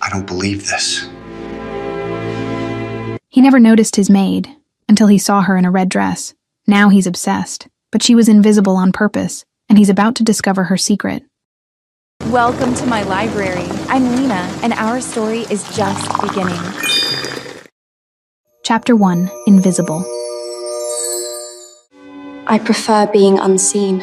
I don't believe this. He never noticed his maid until he saw her in a red dress. Now he's obsessed, but she was invisible on purpose, and he's about to discover her secret. Welcome to my library. I'm Lena, and our story is just beginning. Chapter 1, Invisible. I prefer being unseen.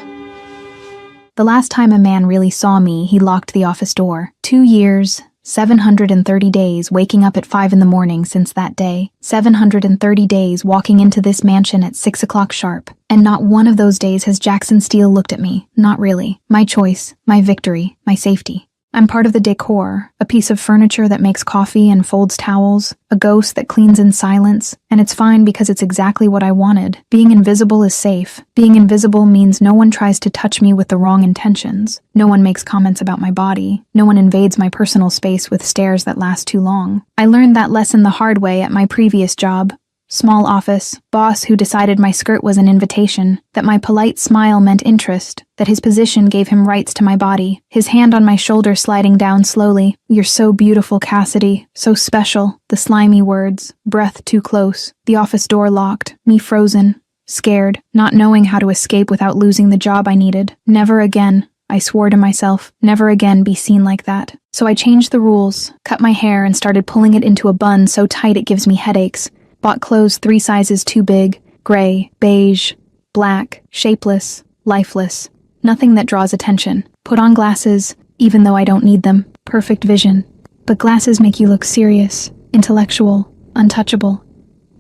The last time a man really saw me, he locked the office door. 2 years, 730 days waking up at 5 in the morning since that day. 730 days walking into this mansion at 6 o'clock sharp. And not one of those days has Jackson Steele looked at me. Not really. My choice, my victory, my safety. I'm part of the decor, a piece of furniture that makes coffee and folds towels, a ghost that cleans in silence, and it's fine because it's exactly what I wanted. Being invisible is safe. Being invisible means no one tries to touch me with the wrong intentions. No one makes comments about my body. No one invades my personal space with stares that last too long. I learned that lesson the hard way at my previous job. Small office, boss who decided my skirt was an invitation, that my polite smile meant interest, that his position gave him rights to my body, his hand on my shoulder sliding down slowly. You're so beautiful, Cassidy, so special, the slimy words, breath too close, the office door locked, me frozen, scared, not knowing how to escape without losing the job I needed. Never again, I swore to myself, never again be seen like that. So I changed the rules, cut my hair and started pulling it into a bun so tight it gives me headaches. Bought clothes 3 sizes too big, gray, beige, black, shapeless, lifeless, nothing that draws attention. Put on glasses, even though I don't need them, perfect vision. But glasses make you look serious, intellectual, untouchable.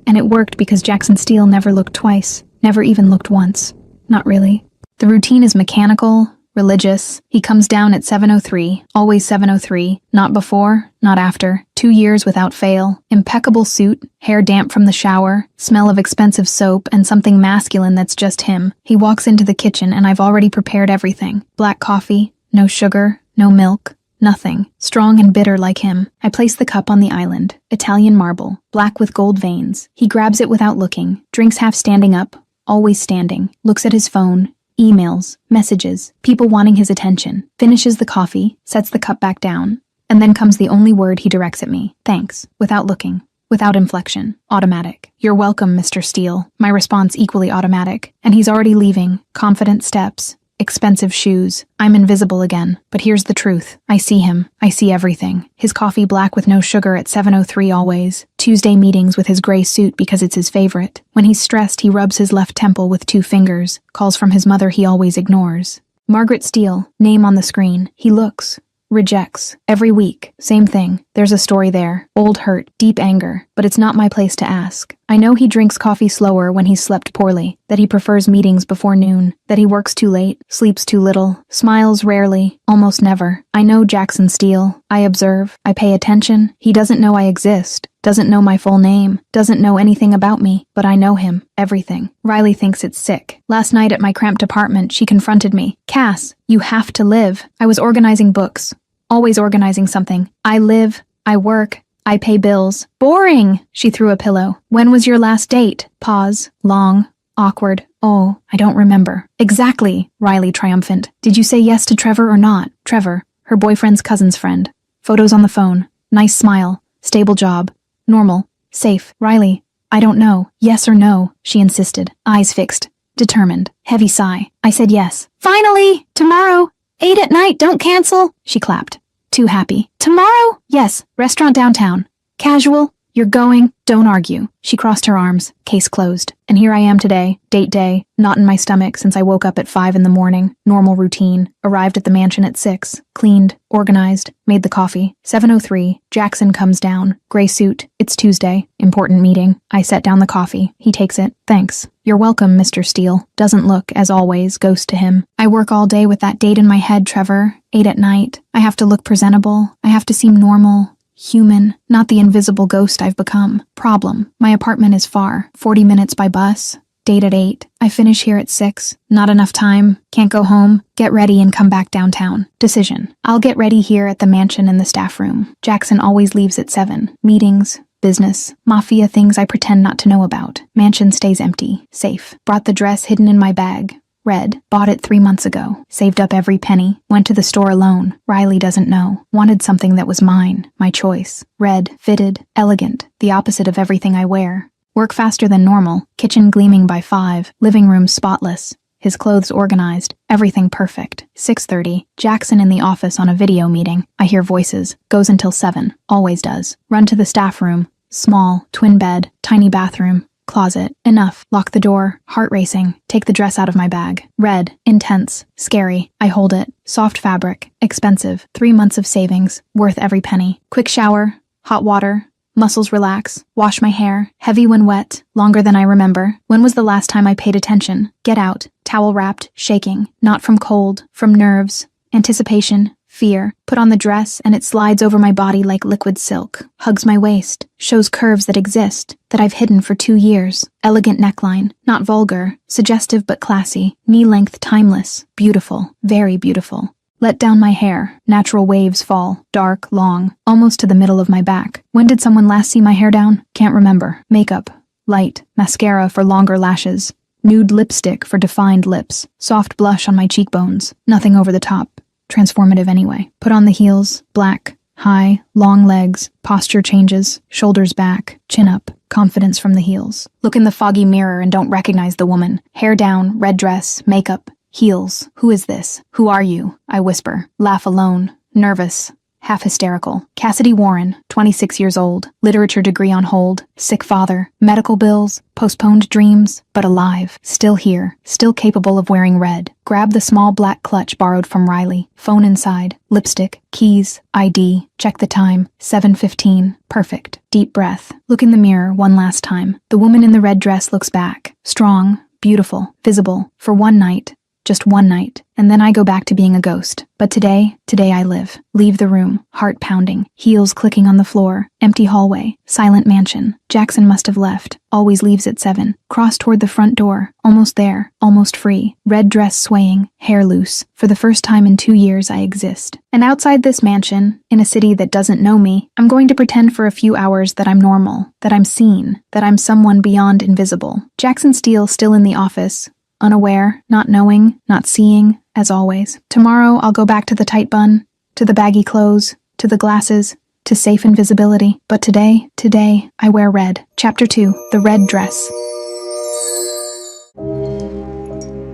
And it worked because Jackson Steele never looked twice, never even looked once. Not really. The routine is mechanical, religious. He comes down at 7:03, always 7:03, not before, not after. 2 years without fail. Impeccable suit, hair damp from the shower, smell of expensive soap, and something masculine that's just him. He walks into the kitchen and I've already prepared everything. Black coffee, no sugar, no milk, nothing. Strong and bitter like him. I place the cup on the island. Italian marble, black with gold veins. He grabs it without looking, drinks half standing up, always standing, looks at his phone, emails, messages, people wanting his attention, finishes the coffee, sets the cup back down, and then comes the only word he directs at me. Thanks. Without looking. Without inflection. Automatic. You're welcome, Mr. Steele. My response equally automatic. And he's already leaving. Confident steps. Expensive shoes. I'm invisible again. But here's the truth. I see him. I see everything. His coffee black with no sugar at 7:03 always. Tuesday meetings with his gray suit because it's his favorite. When he's stressed, he rubs his left temple with 2 fingers. Calls from his mother he always ignores. Margaret Steele. Name on the screen. He looks. Rejects. Every week. Same thing. There's a story there. Old hurt. Deep anger. But it's not my place to ask. I know he drinks coffee slower when he's slept poorly. That he prefers meetings before noon. That he works too late. Sleeps too little. Smiles rarely. Almost never. I know Jackson Steele. I observe. I pay attention. He doesn't know I exist. Doesn't know my full name. Doesn't know anything about me. But I know him. Everything. Riley thinks it's sick. Last night at my cramped apartment, she confronted me. Cass, you have to live. I was organizing books. Always organizing something. I live. I work. I pay bills. Boring! She threw a pillow. When was your last date? Pause. Long. Awkward. Oh, I don't remember. Exactly. Riley triumphant. Did you say yes to Trevor or not? Trevor. Her boyfriend's cousin's friend. Photos on the phone. Nice smile. Stable job. Normal. Safe. Riley. I don't know. Yes or no, she insisted. Eyes fixed. Determined. Heavy sigh. I said yes. Finally! Tomorrow! 8 at night, don't cancel! She clapped. Too happy. Tomorrow? Yes. Restaurant downtown. Casual. You're going. Don't argue. She crossed her arms. Case closed. And here I am today. Date day. Not in my stomach since I woke up at 5 in the morning. Normal routine. Arrived at the mansion at 6. Cleaned. Organized. Made the coffee. 7:03. Jackson comes down. Gray suit. It's Tuesday. Important meeting. I set down the coffee. He takes it. Thanks. You're welcome, Mr. Steele. Doesn't look, as always, ghost to him. I work all day with that date in my head, Trevor. 8 at night. I have to look presentable. I have to seem normal. Human, not the invisible ghost I've become. Problem. My apartment is far. 40 minutes by bus. Date at 8. I finish here at 6. Not enough time. Can't go home. Get ready and come back downtown. Decision. I'll get ready here at the mansion in the staff room. Jackson always leaves at 7. Meetings. Business. Mafia things I pretend not to know about. Mansion stays empty. Safe. Brought the dress hidden in my bag. Red. Bought it 3 months ago. Saved up every penny. Went to the store alone. Riley doesn't know. Wanted something that was mine. My choice. Red. Fitted. Elegant. The opposite of everything I wear. Work faster than normal. Kitchen gleaming by 5. Living room spotless. His clothes organized. Everything perfect. 6:30. Jackson in the office on a video meeting. I hear voices. Goes until 7. Always does. Run to the staff room. Small. Twin bed. Tiny bathroom. Closet. Enough. Lock the door. Heart racing. Take the dress out of my bag. Red. Intense. Scary. I hold it. Soft fabric. Expensive. 3 months of savings. Worth every penny. Quick shower. Hot water. Muscles relax. Wash my hair. Heavy when wet. Longer than I remember. When was the last time I paid attention? Get out. Towel wrapped. Shaking. Not from cold. From nerves. Anticipation. Fear. Put on the dress, and it slides over my body like liquid silk. Hugs my waist. Shows curves that exist, that I've hidden for 2 years. Elegant neckline. Not vulgar. Suggestive but classy. Knee-length timeless. Beautiful. Very beautiful. Let down my hair. Natural waves fall. Dark, long. Almost to the middle of my back. When did someone last see my hair down? Can't remember. Makeup. Light. Mascara for longer lashes. Nude lipstick for defined lips. Soft blush on my cheekbones. Nothing over the top. Transformative anyway. Put on the heels. Black. High. Long legs. Posture changes. Shoulders back. Chin up. Confidence from the heels. Look in the foggy mirror and don't recognize the woman. Hair down. Red dress. Makeup. Heels. Who is this? Who are you? I whisper. Laugh alone. Nervous. Half hysterical. Cassidy Warren, 26 years old. Literature degree on hold. Sick father. Medical bills. Postponed dreams. But alive. Still here. Still capable of wearing red. Grab the small black clutch borrowed from Riley. Phone inside. Lipstick. Keys. ID. Check the time. 7:15. Perfect. Deep breath. Look in the mirror one last time. The woman in the red dress looks back. Strong. Beautiful. Visible. For one night. Just one night, and then I go back to being a ghost. But today I live. Leave the room, heart pounding, heels clicking on the floor, empty hallway, silent mansion. Jackson must have left, always leaves at 7. Cross toward the front door, almost there, almost free. Red dress swaying, hair loose. For the first time in 2 years I exist. And outside this mansion, in a city that doesn't know me, I'm going to pretend for a few hours that I'm normal, that I'm seen, that I'm someone beyond invisible. Jackson Steele still in the office, unaware, not knowing, not seeing, as always. Tomorrow I'll go back to the tight bun, to the baggy clothes, to the glasses, to safe invisibility. But today, I wear red. Chapter 2, The Red Dress.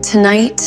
Tonight,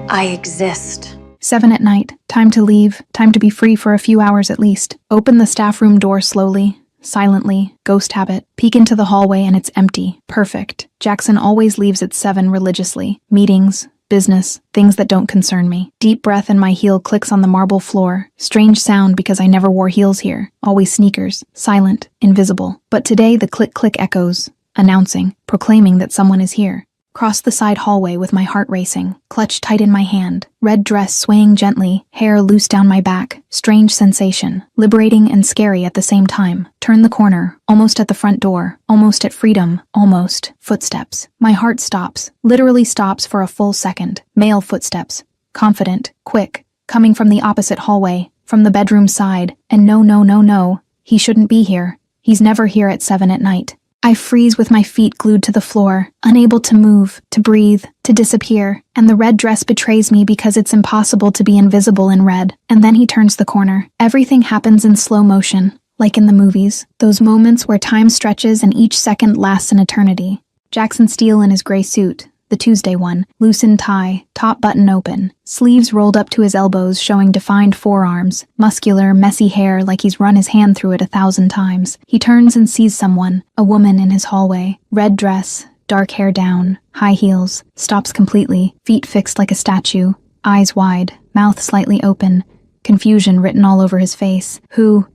I exist. 7 at night. Time to leave. Time to be free for a few hours at least. Open the staff room door slowly. Silently, ghost habit, peek into the hallway and it's empty. Perfect. Jackson always leaves at 7 religiously. Meetings, business, things that don't concern me. Deep breath and my heel clicks on the marble floor. Strange sound because I never wore heels here. Always sneakers. Silent, invisible. But today the click-click echoes, announcing, proclaiming that someone is here. Cross the side hallway with my heart racing, clutch tight in my hand, red dress swaying gently, hair loose down my back, strange sensation, liberating and scary at the same time. Turn the corner, almost at the front door, almost at freedom, almost. Footsteps. My heart stops, literally stops for a full second. Male footsteps. Confident, quick, coming from the opposite hallway, from the bedroom side, and no, he shouldn't be here. He's never here at 7 at night. I freeze with my feet glued to the floor, unable to move, to breathe, to disappear, and the red dress betrays me because it's impossible to be invisible in red. And then he turns the corner. Everything happens in slow motion, like in the movies, those moments where time stretches and each second lasts an eternity. Jackson Steele in his gray suit, the Tuesday one, loosened tie, top button open, sleeves rolled up to his elbows showing defined forearms, muscular, messy hair like he's run his hand through it 1,000 times. He turns and sees someone, a woman in his hallway, red dress, dark hair down, high heels, stops completely, feet fixed like a statue, eyes wide, mouth slightly open, confusion written all over his face. Who?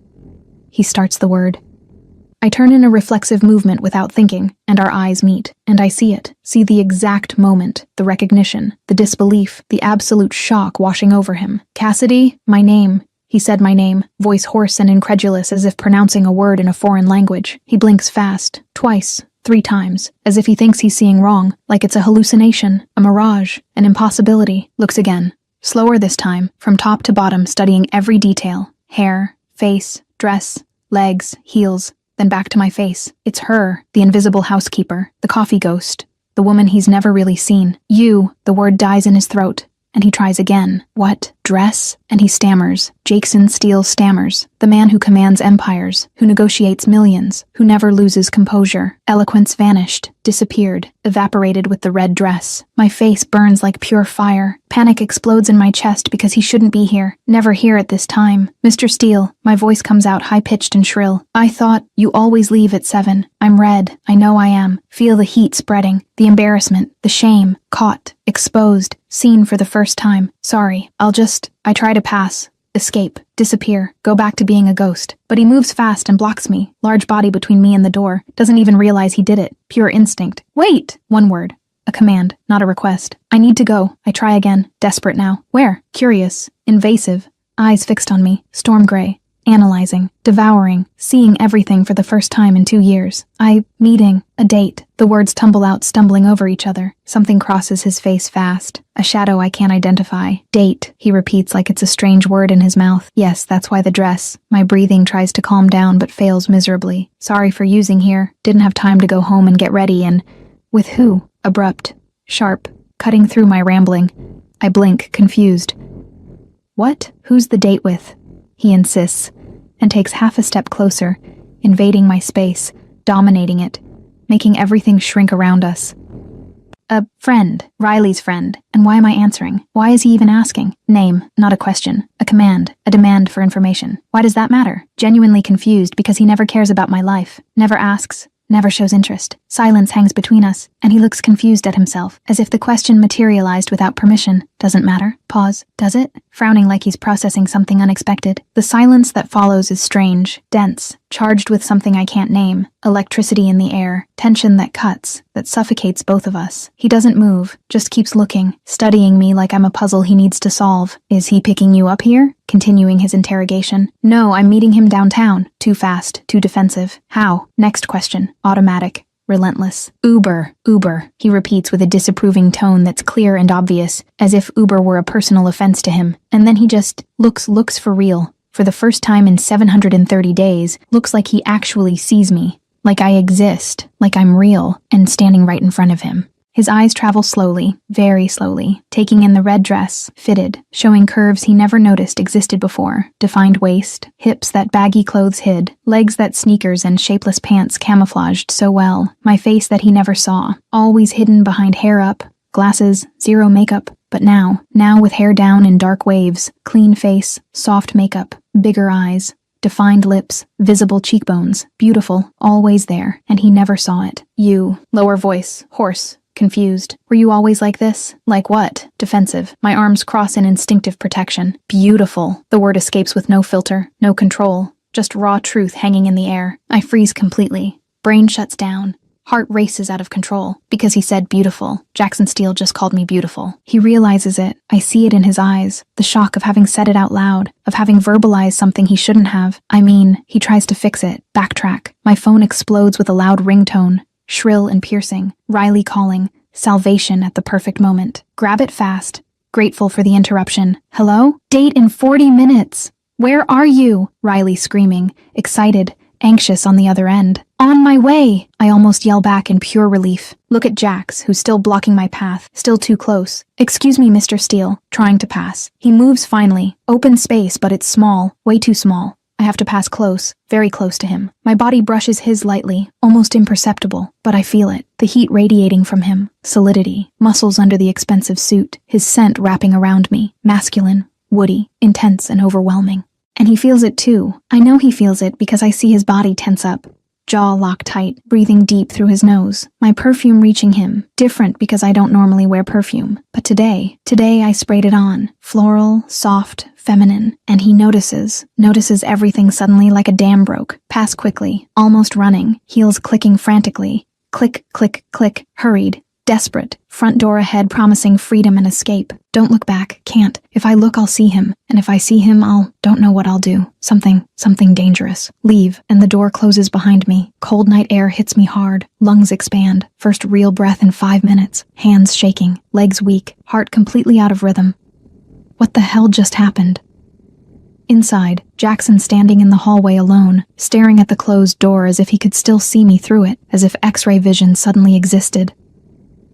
He starts the word. I turn in a reflexive movement without thinking, and our eyes meet, and I see it, see the exact moment, the recognition, the disbelief, the absolute shock washing over him. Cassidy, my name. He said my name, voice hoarse and incredulous as if pronouncing a word in a foreign language. He blinks fast, twice, 3 times, as if he thinks he's seeing wrong, like it's a hallucination, a mirage, an impossibility. Looks again. Slower this time, from top to bottom, studying every detail. Hair, face, dress, legs, heels. Then back to my face. It's her, the invisible housekeeper, the coffee ghost. the woman he's never really seen. You, the word dies in his throat. And he tries again. What? Dress? And he stammers. Jackson Steele stammers. The man who commands empires, who negotiates millions, who never loses composure. Eloquence vanished, disappeared, evaporated with the red dress. My face burns like pure fire. Panic explodes in my chest because he shouldn't be here. Never here at this time. Mr. Steele, my voice comes out high-pitched and shrill. I thought you always leave at 7. I'm red. I know I am. Feel the heat spreading. The embarrassment. The shame. Caught. Exposed. Seen for the first time. Sorry. I try to pass. Escape. Disappear. Go back to being a ghost. But he moves fast and blocks me. Large body between me and the door. Doesn't even realize he did it. Pure instinct. Wait! One word. A command, not a request. I need to go. I try again. Desperate now. Where? Curious. Invasive. Eyes fixed on me. Storm gray. Analyzing. Devouring. Seeing everything for the first time in 2 years. Meeting. A date. The words tumble out, stumbling over each other. Something crosses his face fast. A shadow I can't identify. Date, he repeats like it's a strange word in his mouth. Yes, that's why the dress. My breathing tries to calm down but fails miserably. Sorry for using here. Didn't have time to go home and get ready and... With who? Abrupt. Sharp. Cutting through my rambling. I blink, confused. What? Who's the date with? He insists, and takes half a step closer, invading my space, dominating it, making everything shrink around us. A friend, Riley's friend, and why am I answering? Why is he even asking? Name, not a question, a command, a demand for information. Why does that matter? Genuinely confused because he never cares about my life, never asks, never shows interest. Silence hangs between us, and he looks confused at himself, as if the question materialized without permission. Doesn't matter. Pause. Does it? Frowning like he's processing something unexpected. The silence that follows is strange, dense, charged with something I can't name. Electricity in the air, tension that cuts, that suffocates both of us. He doesn't move, just keeps looking, studying me like I'm a puzzle he needs to solve. Is he picking you up here? Continuing his interrogation. No, I'm meeting him downtown. Too fast, too defensive. How? Next question. Automatic. Relentless. Uber, he repeats with a disapproving tone that's clear and obvious, as if Uber were a personal offense to him. And then he just looks for real. For the first time in 730 days, looks like he actually sees me. Like I exist, like I'm real, and standing right in front of him. His eyes travel slowly, very slowly, taking in the red dress, fitted, showing curves he never noticed existed before. Defined waist, hips that baggy clothes hid, legs that sneakers and shapeless pants camouflaged so well, my face that he never saw, always hidden behind hair up, glasses, zero makeup. But now with hair down in dark waves, clean face, soft makeup, bigger eyes, defined lips, visible cheekbones, beautiful, always there, and he never saw it. You, lower voice, hoarse, confused. Were you always like this? Like what? Defensive. My arms cross in instinctive protection. Beautiful. The word escapes with no filter, no control, just raw truth hanging in the air. I freeze completely. Brain shuts down. Heart races out of control. Because he said beautiful. Jackson Steele just called me beautiful. He realizes it. I see it in his eyes. The shock of having said it out loud. Of having verbalized something he shouldn't have. He tries to fix it. Backtrack. My phone explodes with a loud ringtone. Shrill and piercing. Riley calling. Salvation at the perfect moment. Grab it fast. Grateful for the interruption. Hello? Date in 40 minutes. Where are you? Riley screaming. Excited. Anxious on the other end. On my way! I almost yell back in pure relief. Look at Jax, who's still blocking my path. Still too close. Excuse me, Mr. Steele. Trying to pass. He moves finally. Open space, but it's small. Way too small. I have to pass close, very close to him. My body brushes his lightly, almost imperceptible, but I feel it. The heat radiating from him. Solidity. Muscles under the expensive suit. His scent wrapping around me. Masculine. Woody. Intense and overwhelming. And he feels it too. I know he feels it because I see his body tense up. Jaw locked tight, breathing deep through his nose. My perfume reaching him. Different because I don't normally wear perfume. But today I sprayed it on. Floral, soft, feminine. And he notices everything suddenly like a dam broke. Pass quickly, almost running, heels clicking frantically. Click, click, click, hurried. Desperate. Front door ahead promising freedom and escape. Don't look back. Can't. If I look, I'll see him. And if I see him, don't know what I'll do. Something dangerous. Leave. And the door closes behind me. Cold night air hits me hard. Lungs expand. First real breath in 5 minutes. Hands shaking. Legs weak. Heart completely out of rhythm. What the hell just happened? Inside, Jackson standing in the hallway alone, staring at the closed door as if he could still see me through it, as if X-ray vision suddenly existed.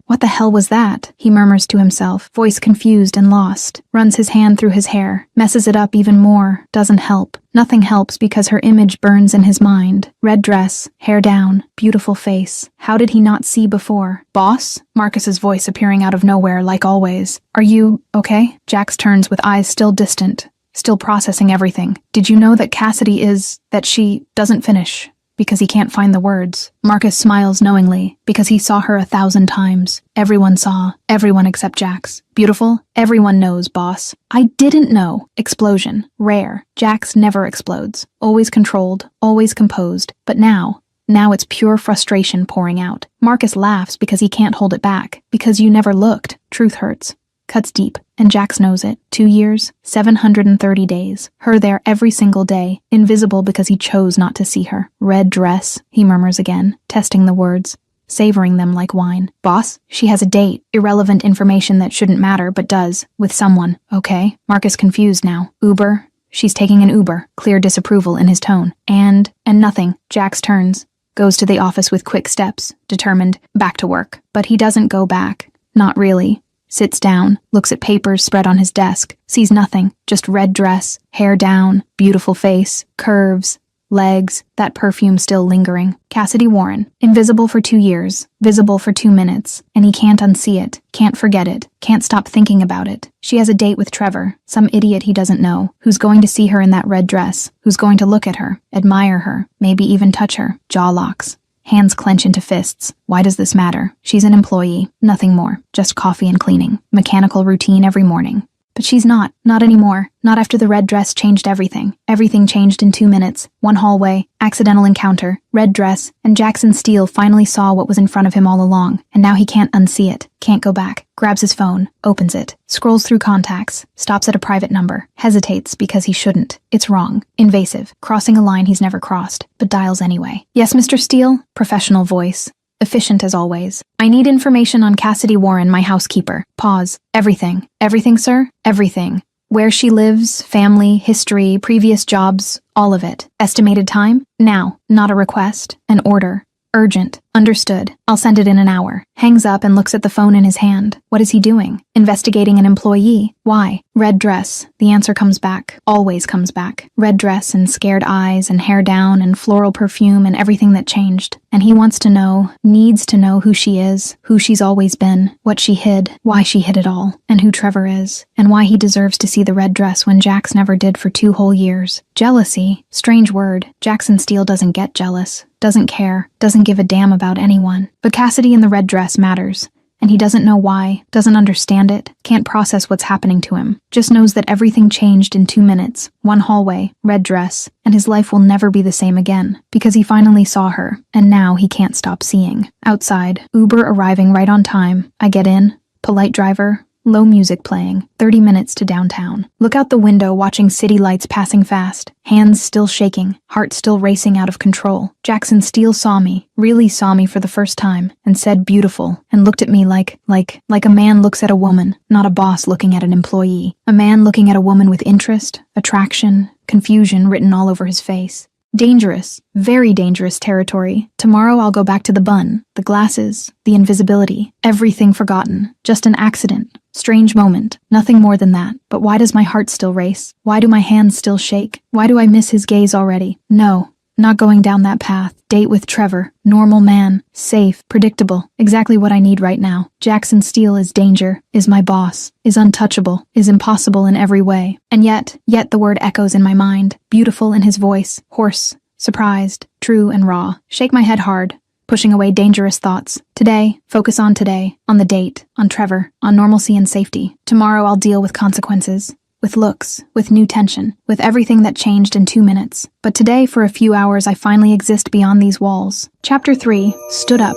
What the hell was that? He murmurs to himself, voice confused and lost, runs his hand through his hair, messes it up even more, doesn't help. Nothing helps because her image burns in his mind. Red dress, hair down, beautiful face. How did he not see before? Boss? Marcus's voice appearing out of nowhere like always. Are you okay? Jax turns with eyes still distant, still processing everything. Did you know that Cassidy that she doesn't finish? Because he can't find the words. Marcus smiles knowingly, because he saw her 1,000 times. Everyone saw. Everyone except Jax. Beautiful? Everyone knows, boss. I didn't know. Explosion. Rare. Jax never explodes. Always controlled. Always composed. But now it's pure frustration pouring out. Marcus laughs because he can't hold it back. Because you never looked. Truth hurts. Cuts deep, and Jax knows it. 2 years, 730 days. Her there every single day, invisible because he chose not to see her. Red dress, he murmurs again, testing the words, savoring them like wine. Boss, she has a date. Irrelevant information that shouldn't matter, but does. With someone. Okay. Marcus confused now. Uber? She's taking an Uber. Clear disapproval in his tone. And nothing. Jax turns. Goes to the office with quick steps, determined, back to work. But he doesn't go back. Not really. Sits down, looks at papers spread on his desk, sees nothing, just red dress, hair down, beautiful face, curves, legs, that perfume still lingering. Cassidy Warren, invisible for 2 years, visible for 2 minutes, and he can't unsee it, can't forget it, can't stop thinking about it. She has a date with Trevor, some idiot he doesn't know, who's going to see her in that red dress, who's going to look at her, admire her, maybe even touch her. Jaw locks. Hands clench into fists. Why does this matter? She's an employee. Nothing more. Just coffee and cleaning. Mechanical routine every morning. But she's not. Not anymore. Not after the red dress changed everything. Everything changed in 2 minutes. One hallway, accidental encounter, red dress, and Jackson Steele finally saw what was in front of him all along, and now he can't unsee it. Can't go back. Grabs his phone, opens it, scrolls through contacts, stops at a private number, hesitates because he shouldn't. It's wrong. Invasive. Crossing a line he's never crossed, but dials anyway. Yes, Mr. Steele? Professional voice. Efficient as always. I need information on Cassidy Warren, my housekeeper. Pause. Everything. Everything, sir? Everything. Where she lives, family, history, previous jobs, all of it. Estimated time? Now. Not a request. An order. Urgent. Understood. I'll send it in an hour. Hangs up and looks at the phone in his hand. What is he doing? Investigating an employee. Why? Red dress. The answer comes back. Always comes back. Red dress and scared eyes and hair down and floral perfume and everything that changed. And he wants to know, needs to know who she is, who she's always been, what she hid, why she hid it all, and who Trevor is, and why he deserves to see the red dress when Jax never did for 2 whole years. Jealousy. Strange word. Jackson Steele doesn't get jealous. Doesn't care. Doesn't give a damn about anyone. But Cassidy in the red dress matters. And he doesn't know why, doesn't understand it, can't process what's happening to him. Just knows that everything changed in 2 minutes. One hallway, red dress, and his life will never be the same again. Because he finally saw her, and now he can't stop seeing. Outside, Uber arriving right on time. I get in. Polite driver. Low music playing. 30 minutes to downtown. Look out the window watching city lights passing fast. Hands still shaking. Heart still racing out of control. Jackson Steele saw me. Really saw me for the first time. And said beautiful. And looked at me like a man looks at a woman. Not a boss looking at an employee. A man looking at a woman with interest, attraction, confusion written all over his face. Dangerous, very dangerous territory. Tomorrow I'll go back to the bun, the glasses, the invisibility, everything forgotten. Just an accident. Strange moment. Nothing more than that. But why does my heart still race? Why do my hands still shake? Why do I miss his gaze already? No. Not going down that path. Date with Trevor. Normal man. Safe. Predictable. Exactly what I need right now. Jackson Steele is danger. Is my boss. Is untouchable. Is impossible in every way. And yet the word echoes in my mind. Beautiful in his voice. Hoarse. Surprised. True and raw. Shake my head hard. Pushing away dangerous thoughts. Today, focus on today. On the date. On Trevor. On normalcy and safety. Tomorrow I'll deal with consequences. With looks, with new tension, with everything that changed in 2 minutes. But today, for a few hours, I finally exist beyond these walls. Chapter 3, Stood Up.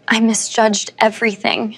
I misjudged everything.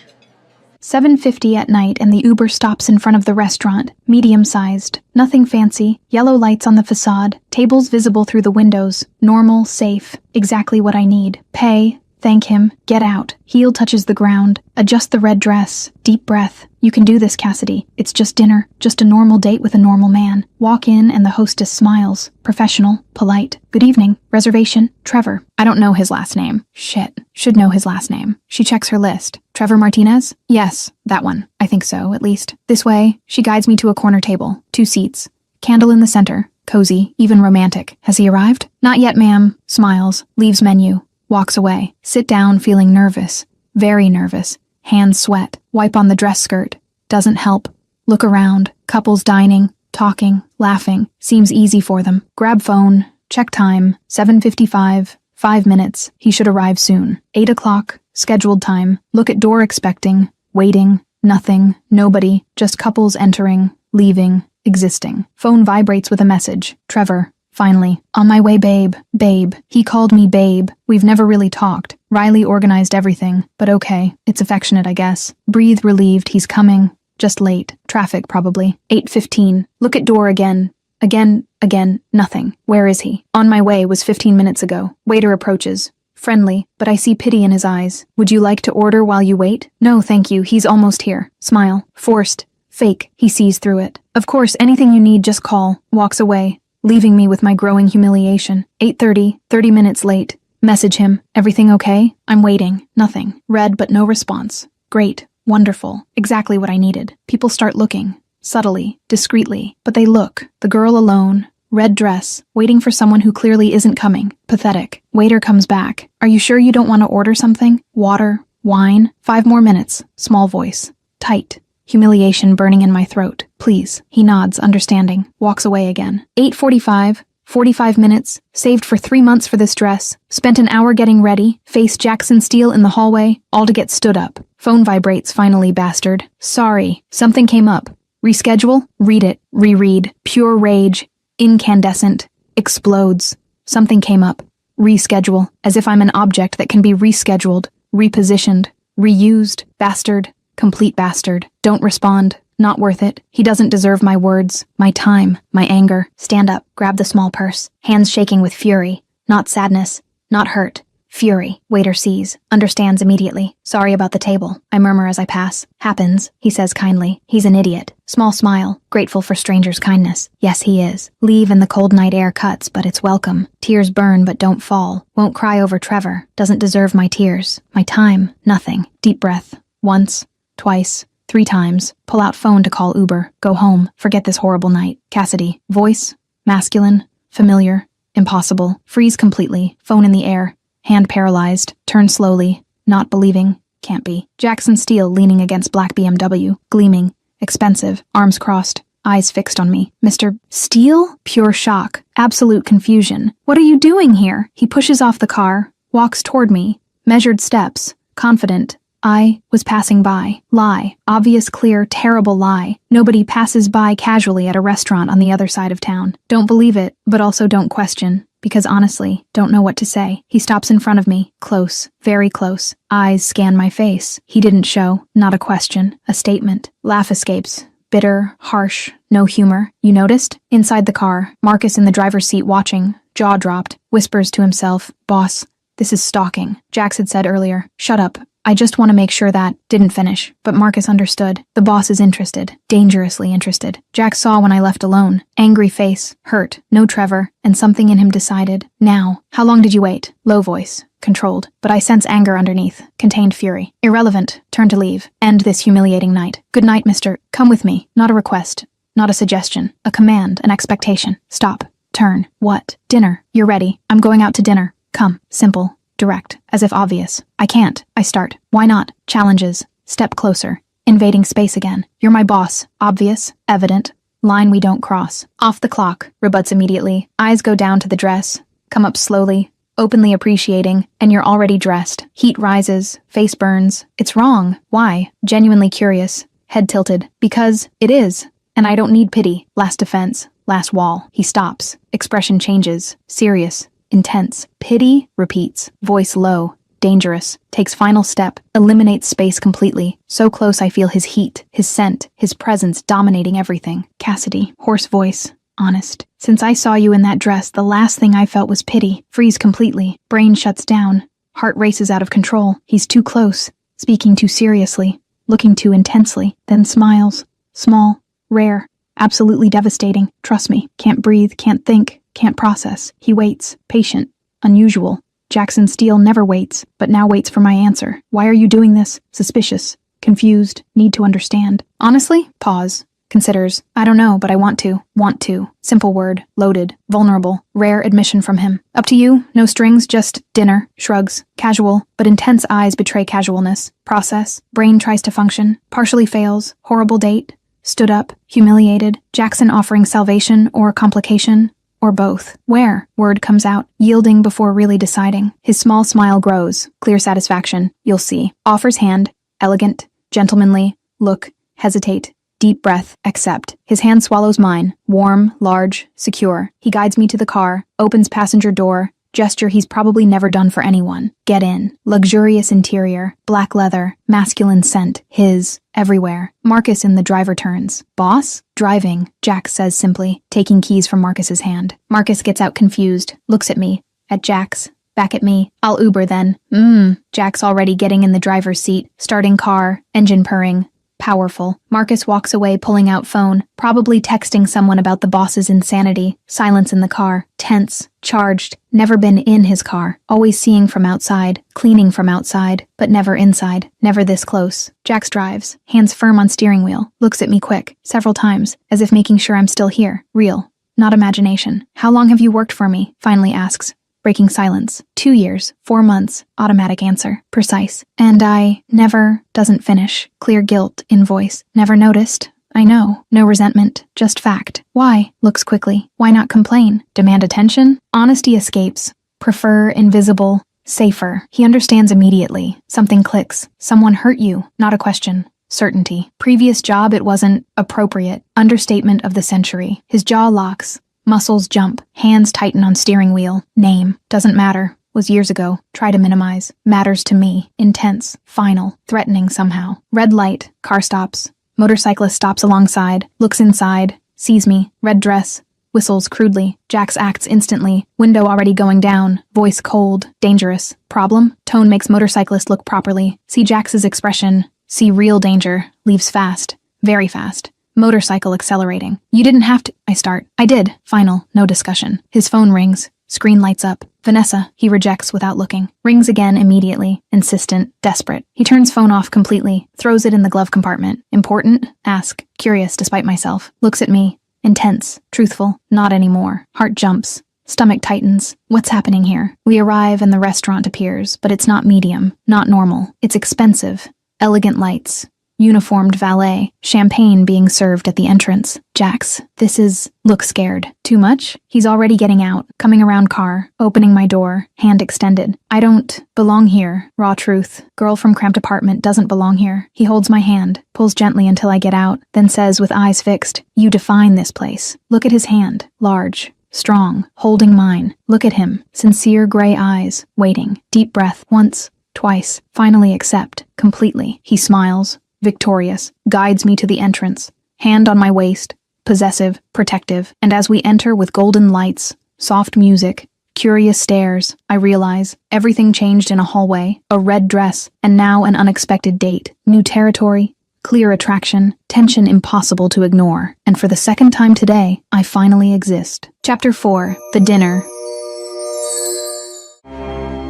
7:50 at night and the Uber stops in front of the restaurant, medium-sized. Nothing fancy, yellow lights on the facade, tables visible through the windows, normal, safe, exactly what I need. Pay, Thank him. Get out. Heel touches the ground. Adjust the red dress. Deep breath. You can do this, Cassidy. It's just dinner. Just a normal date with a normal man. Walk in and the hostess smiles. Professional. Polite. Good evening. Reservation. Trevor. I don't know his last name. Shit. Should know his last name. She checks her list. Trevor Martinez? Yes, that one. I think so, at least. This way. She guides me to a corner table. 2 seats. Candle in the center. Cozy. Even romantic. Has he arrived? Not yet, ma'am. Smiles. Leaves menu. Walks away. Sit down feeling nervous. Very nervous. Hands sweat. Wipe on the dress skirt. Doesn't help. Look around. Couples dining. Talking. Laughing. Seems easy for them. Grab phone. Check time. 7:55. 5 minutes. He should arrive soon. 8 o'clock. Scheduled time. Look at door expecting. Waiting. Nothing. Nobody. Just couples entering. Leaving. Existing. Phone vibrates with a message. Trevor. Finally. On my way, babe. Babe. He called me babe. We've never really talked. Riley organized everything. But okay. It's affectionate, I guess. Breathe relieved. He's coming. Just late. Traffic, probably. 8:15. Look at door again. Again. Nothing. Where is he? On my way was 15 minutes ago. Waiter approaches. Friendly, but I see pity in his eyes. Would you like to order while you wait? No, thank you. He's almost here. Smile. Forced. Fake. He sees through it. Of course, anything you need, just call. Walks away, leaving me with my growing humiliation. 8:30, 30 minutes late. Message him. Everything okay? I'm waiting. Nothing. Read but no response. Great. Wonderful. Exactly what I needed. People start looking. Subtly. Discreetly. But they look. The girl alone. Red dress. Waiting for someone who clearly isn't coming. Pathetic. Waiter comes back. Are you sure you don't want to order something? Water? Wine? 5 more minutes. Small voice. Tight. Humiliation burning in my throat. Please. He nods, understanding. Walks away again. 8:45. 45 minutes. Saved for 3 months for this dress. Spent an hour getting ready. Faced Jackson Steele in the hallway. All to get stood up. Phone vibrates finally, bastard. Sorry. Something came up. Reschedule? Read it. Reread. Pure rage. Incandescent. Explodes. Something came up. Reschedule. As if I'm an object that can be rescheduled. Repositioned. Reused. Bastard. Complete bastard. Don't respond. Not worth it. He doesn't deserve my words, my time, my anger. Stand up. Grab the small purse. Hands shaking with fury. Not sadness. Not hurt. Fury. Waiter sees. Understands immediately. Sorry about the table. I murmur as I pass. Happens, he says kindly. He's an idiot. Small smile. Grateful for strangers' kindness. Yes, he is. Leave and the cold night air cuts, but it's welcome. Tears burn but don't fall. Won't cry over Trevor. Doesn't deserve my tears. My time. Nothing. Deep breath. Once. Twice. 3 times. Pull out phone to call Uber. Go home. Forget this horrible night. Cassidy. Voice. Masculine. Familiar. Impossible. Freeze completely. Phone in the air. Hand paralyzed. Turn slowly. Not believing. Can't be. Jackson Steele leaning against black BMW. Gleaming. Expensive. Arms crossed. Eyes fixed on me. Mr. Steele? Pure shock. Absolute confusion. What are you doing here? He pushes off the car. Walks toward me. Measured steps. Confident. I was passing by. Lie. Obvious, clear, terrible lie. Nobody passes by casually at a restaurant on the other side of town. Don't believe it, but also don't question. Because honestly, don't know what to say. He stops in front of me. Close. Very close. Eyes scan my face. He didn't show. Not a question. A statement. Laugh escapes. Bitter. Harsh. No humor. You noticed? Inside the car. Marcus in the driver's seat watching. Jaw dropped. Whispers to himself. Boss. This is stalking. Jax had said earlier. Shut up. I just want to make sure that, didn't finish, but Marcus understood. The boss is interested, dangerously interested. Jack saw when I left alone. Angry face, hurt, no Trevor, and something in him decided. Now. How long did you wait? Low voice, controlled, but I sense anger underneath, contained fury. Irrelevant, turn to leave. End this humiliating night. Good night, mister. Come with me. Not a request, not a suggestion, a command, an expectation. Stop. Turn. What? Dinner. You're ready. I'm going out to dinner. Come. Simple. Direct, as if obvious. I can't. I start. Why not? Challenges. Step closer. Invading space again. You're my boss. Obvious. Evident. Line we don't cross. Off the clock. Rebuts immediately. Eyes go down to the dress. Come up slowly. Openly appreciating. And you're already dressed. Heat rises. Face burns. It's wrong. Why? Genuinely curious. Head tilted. Because it is. And I don't need pity. Last defense. Last wall. He stops. Expression changes. Serious. Intense. Pity, repeats. Voice low. Dangerous. Takes final step. Eliminates space completely. So close I feel his heat, his scent, his presence dominating everything. Cassidy. Hoarse voice. Honest. Since I saw you in that dress, the last thing I felt was pity. Freeze completely. Brain shuts down. Heart races out of control. He's too close, speaking too seriously, looking too intensely, then smiles. Small, rare, absolutely devastating. Trust me. Can't breathe, can't think, can't process. He waits, patient, unusual. Jackson Steele never waits, but now waits for my answer. Why are you doing this? Suspicious, confused, need to understand. Honestly? Pause. Considers. I don't know, but I want to. Want to. Simple word. Loaded. Vulnerable. Rare admission from him. Up to you. No strings, just dinner. Shrugs. Casual, but intense eyes betray casualness. Process. Brain tries to function. Partially fails. Horrible date. Stood up. Humiliated. Jackson offering salvation or complication. Or both. Where? Word comes out, yielding before really deciding. His small smile grows. Clear satisfaction. You'll see. Offers hand. Elegant. Gentlemanly. Look. Hesitate. Deep breath. Accept. His hand swallows mine. Warm, large, secure. He guides me to the car. Opens passenger door. Gesture he's probably never done for anyone. Get in. Luxurious interior. Black leather. Masculine scent. His. Everywhere. Marcus in the driver turns. Boss? Driving, Jax says simply, taking keys from Marcus's hand. Marcus gets out confused. Looks at me. At Jax. Back at me. I'll Uber then. Jax already getting in the driver's seat. Starting car. Engine purring. Powerful. Marcus walks away pulling out phone, probably texting someone about the boss's insanity. Silence in the car. Tense. Charged. Never been in his car. Always seeing from outside. Cleaning from outside. But never inside. Never this close. Jax drives. Hands firm on steering wheel. Looks at me quick. Several times. As if making sure I'm still here. Real. Not imagination. How long have you worked for me? Finally asks. Breaking silence. 2 years. 4 months. Automatic answer. Precise. And I never doesn't finish. Clear guilt in voice. Never noticed. I know. No resentment. Just fact. Why? Looks quickly. Why not complain? Demand attention? Honesty escapes. Prefer invisible. Safer. He understands immediately. Something clicks. Someone hurt you. Not a question. Certainty. Previous job it wasn't appropriate. Understatement of the century. His jaw locks. Muscles jump. Hands tighten on steering wheel. Name. Doesn't matter. Was years ago. Try to minimize. Matters to me. Intense. Final. Threatening somehow. Red light. Car stops. Motorcyclist stops alongside. Looks inside. Sees me. Red dress. Whistles crudely. Jax acts instantly. Window already going down. Voice cold. Dangerous. Problem? Tone makes motorcyclist look properly. See Jax's expression. See real danger. Leaves fast. Very fast. Motorcycle accelerating. You didn't have to. I start. I did. Final. No discussion. His phone rings. Screen lights up. Vanessa. He rejects without looking. Rings again immediately. Insistent. Desperate. He turns phone off completely. Throws it in the glove compartment. Important? Ask. Curious despite myself. Looks at me. Intense. Truthful. Not anymore. Heart jumps. Stomach tightens. What's happening here? We arrive and the restaurant appears, but it's not medium. Not normal. It's expensive. Elegant lights. Uniformed valet, champagne being served at the entrance. Jax, this is... Look scared. Too much? He's already getting out, coming around car, opening my door, hand extended. I don't belong here. Raw truth. Girl from cramped apartment doesn't belong here. He holds my hand, pulls gently until I get out, then says with eyes fixed, you define this place. Look at his hand. Large. Strong. Holding mine. Look at him. Sincere gray eyes. Waiting. Deep breath. Once. Twice. Finally accept. Completely. He smiles. Victorious, guides me to the entrance, hand on my waist, possessive, protective, and as we enter with golden lights, soft music, curious stares, I realize everything changed in a hallway, a red dress, and now an unexpected date, new territory, clear attraction, tension impossible to ignore, and for the second time today, I finally exist. Chapter 4, The Dinner.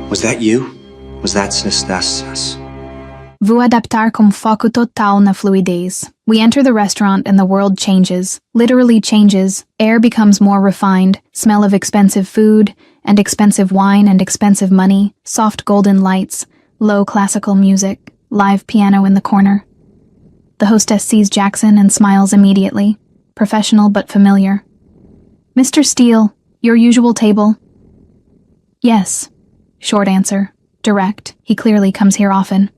Was that you? Was that sis? Vous adaptar com foco total na fluidez. We enter the restaurant and the world changes, literally changes. Air becomes more refined, smell of expensive food, and expensive wine and expensive money, soft golden lights, low classical music, live piano in the corner. The hostess sees Jackson and smiles immediately, professional but familiar. Mr. Steele, your usual table? Yes. Short answer. Direct. He clearly comes here often.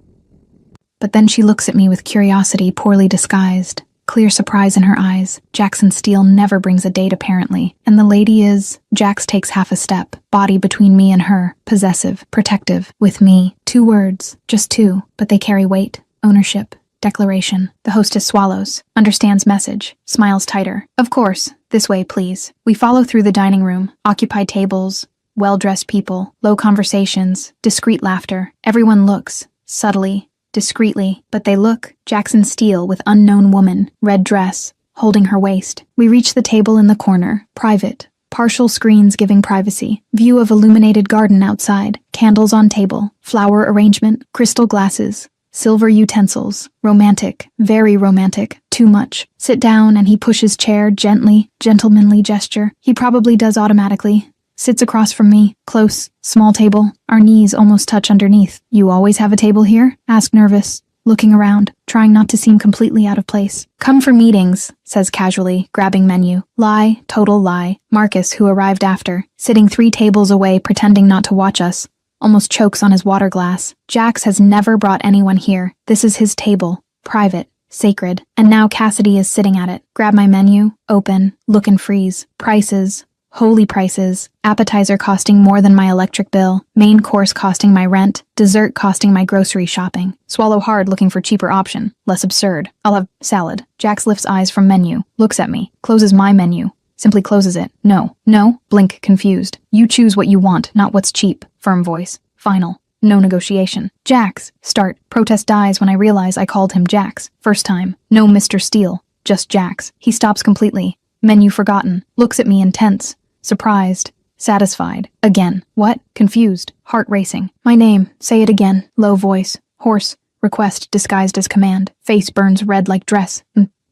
But then she looks at me with curiosity poorly disguised, clear surprise in her eyes. Jackson Steele never brings a date apparently, and the lady is... Jax takes half a step, body between me and her, possessive, protective, with me. 2 words, just 2, but they carry weight, ownership, declaration. The hostess swallows, understands message, smiles tighter. Of course, this way please. We follow through the dining room, occupied tables, Well-dressed people, low conversations, discreet laughter. Everyone looks, subtly, discreetly, but they look. Jackson Steele with unknown woman, red dress, holding her waist. We reach the table in the corner, private. Partial screens giving privacy. View of illuminated garden outside. Candles on table. Flower arrangement. Crystal glasses. Silver utensils. Romantic. Very romantic. Too much. Sit down and he pushes chair gently. Gentlemanly gesture. He probably does automatically. Sits across from me. Close. Small table. Our knees almost touch underneath. You always have a table here? Ask nervous. Looking around, trying not to seem completely out of place. Come for meetings, says casually, grabbing menu. Lie, total lie. Marcus, who arrived after, sitting 3 tables away, pretending not to watch us, almost chokes on his water glass. Jax has never brought anyone here. This is his table. Private. Sacred. And now Cassidy is sitting at it. Grab my menu. Open. Look and freeze. Prices. Holy prices. Appetizer costing more than my electric bill. Main course costing my rent. Dessert costing my grocery shopping. Swallow hard looking for cheaper option. Less absurd. I'll have salad. Jax lifts eyes from menu. Looks at me. Closes my menu. Simply closes it. No. No. Blink confused. You choose what you want, not what's cheap. Firm voice. Final. No negotiation. Jax. Start. Protest dies when I realize I called him Jax. First time. No Mr. Steele. Just Jax. He stops completely. Menu forgotten. Looks at me intense. Surprised. Satisfied. Again. What? Confused. Heart racing. My name. Say it again. Low voice. Hoarse. Request disguised as command. Face burns red like dress.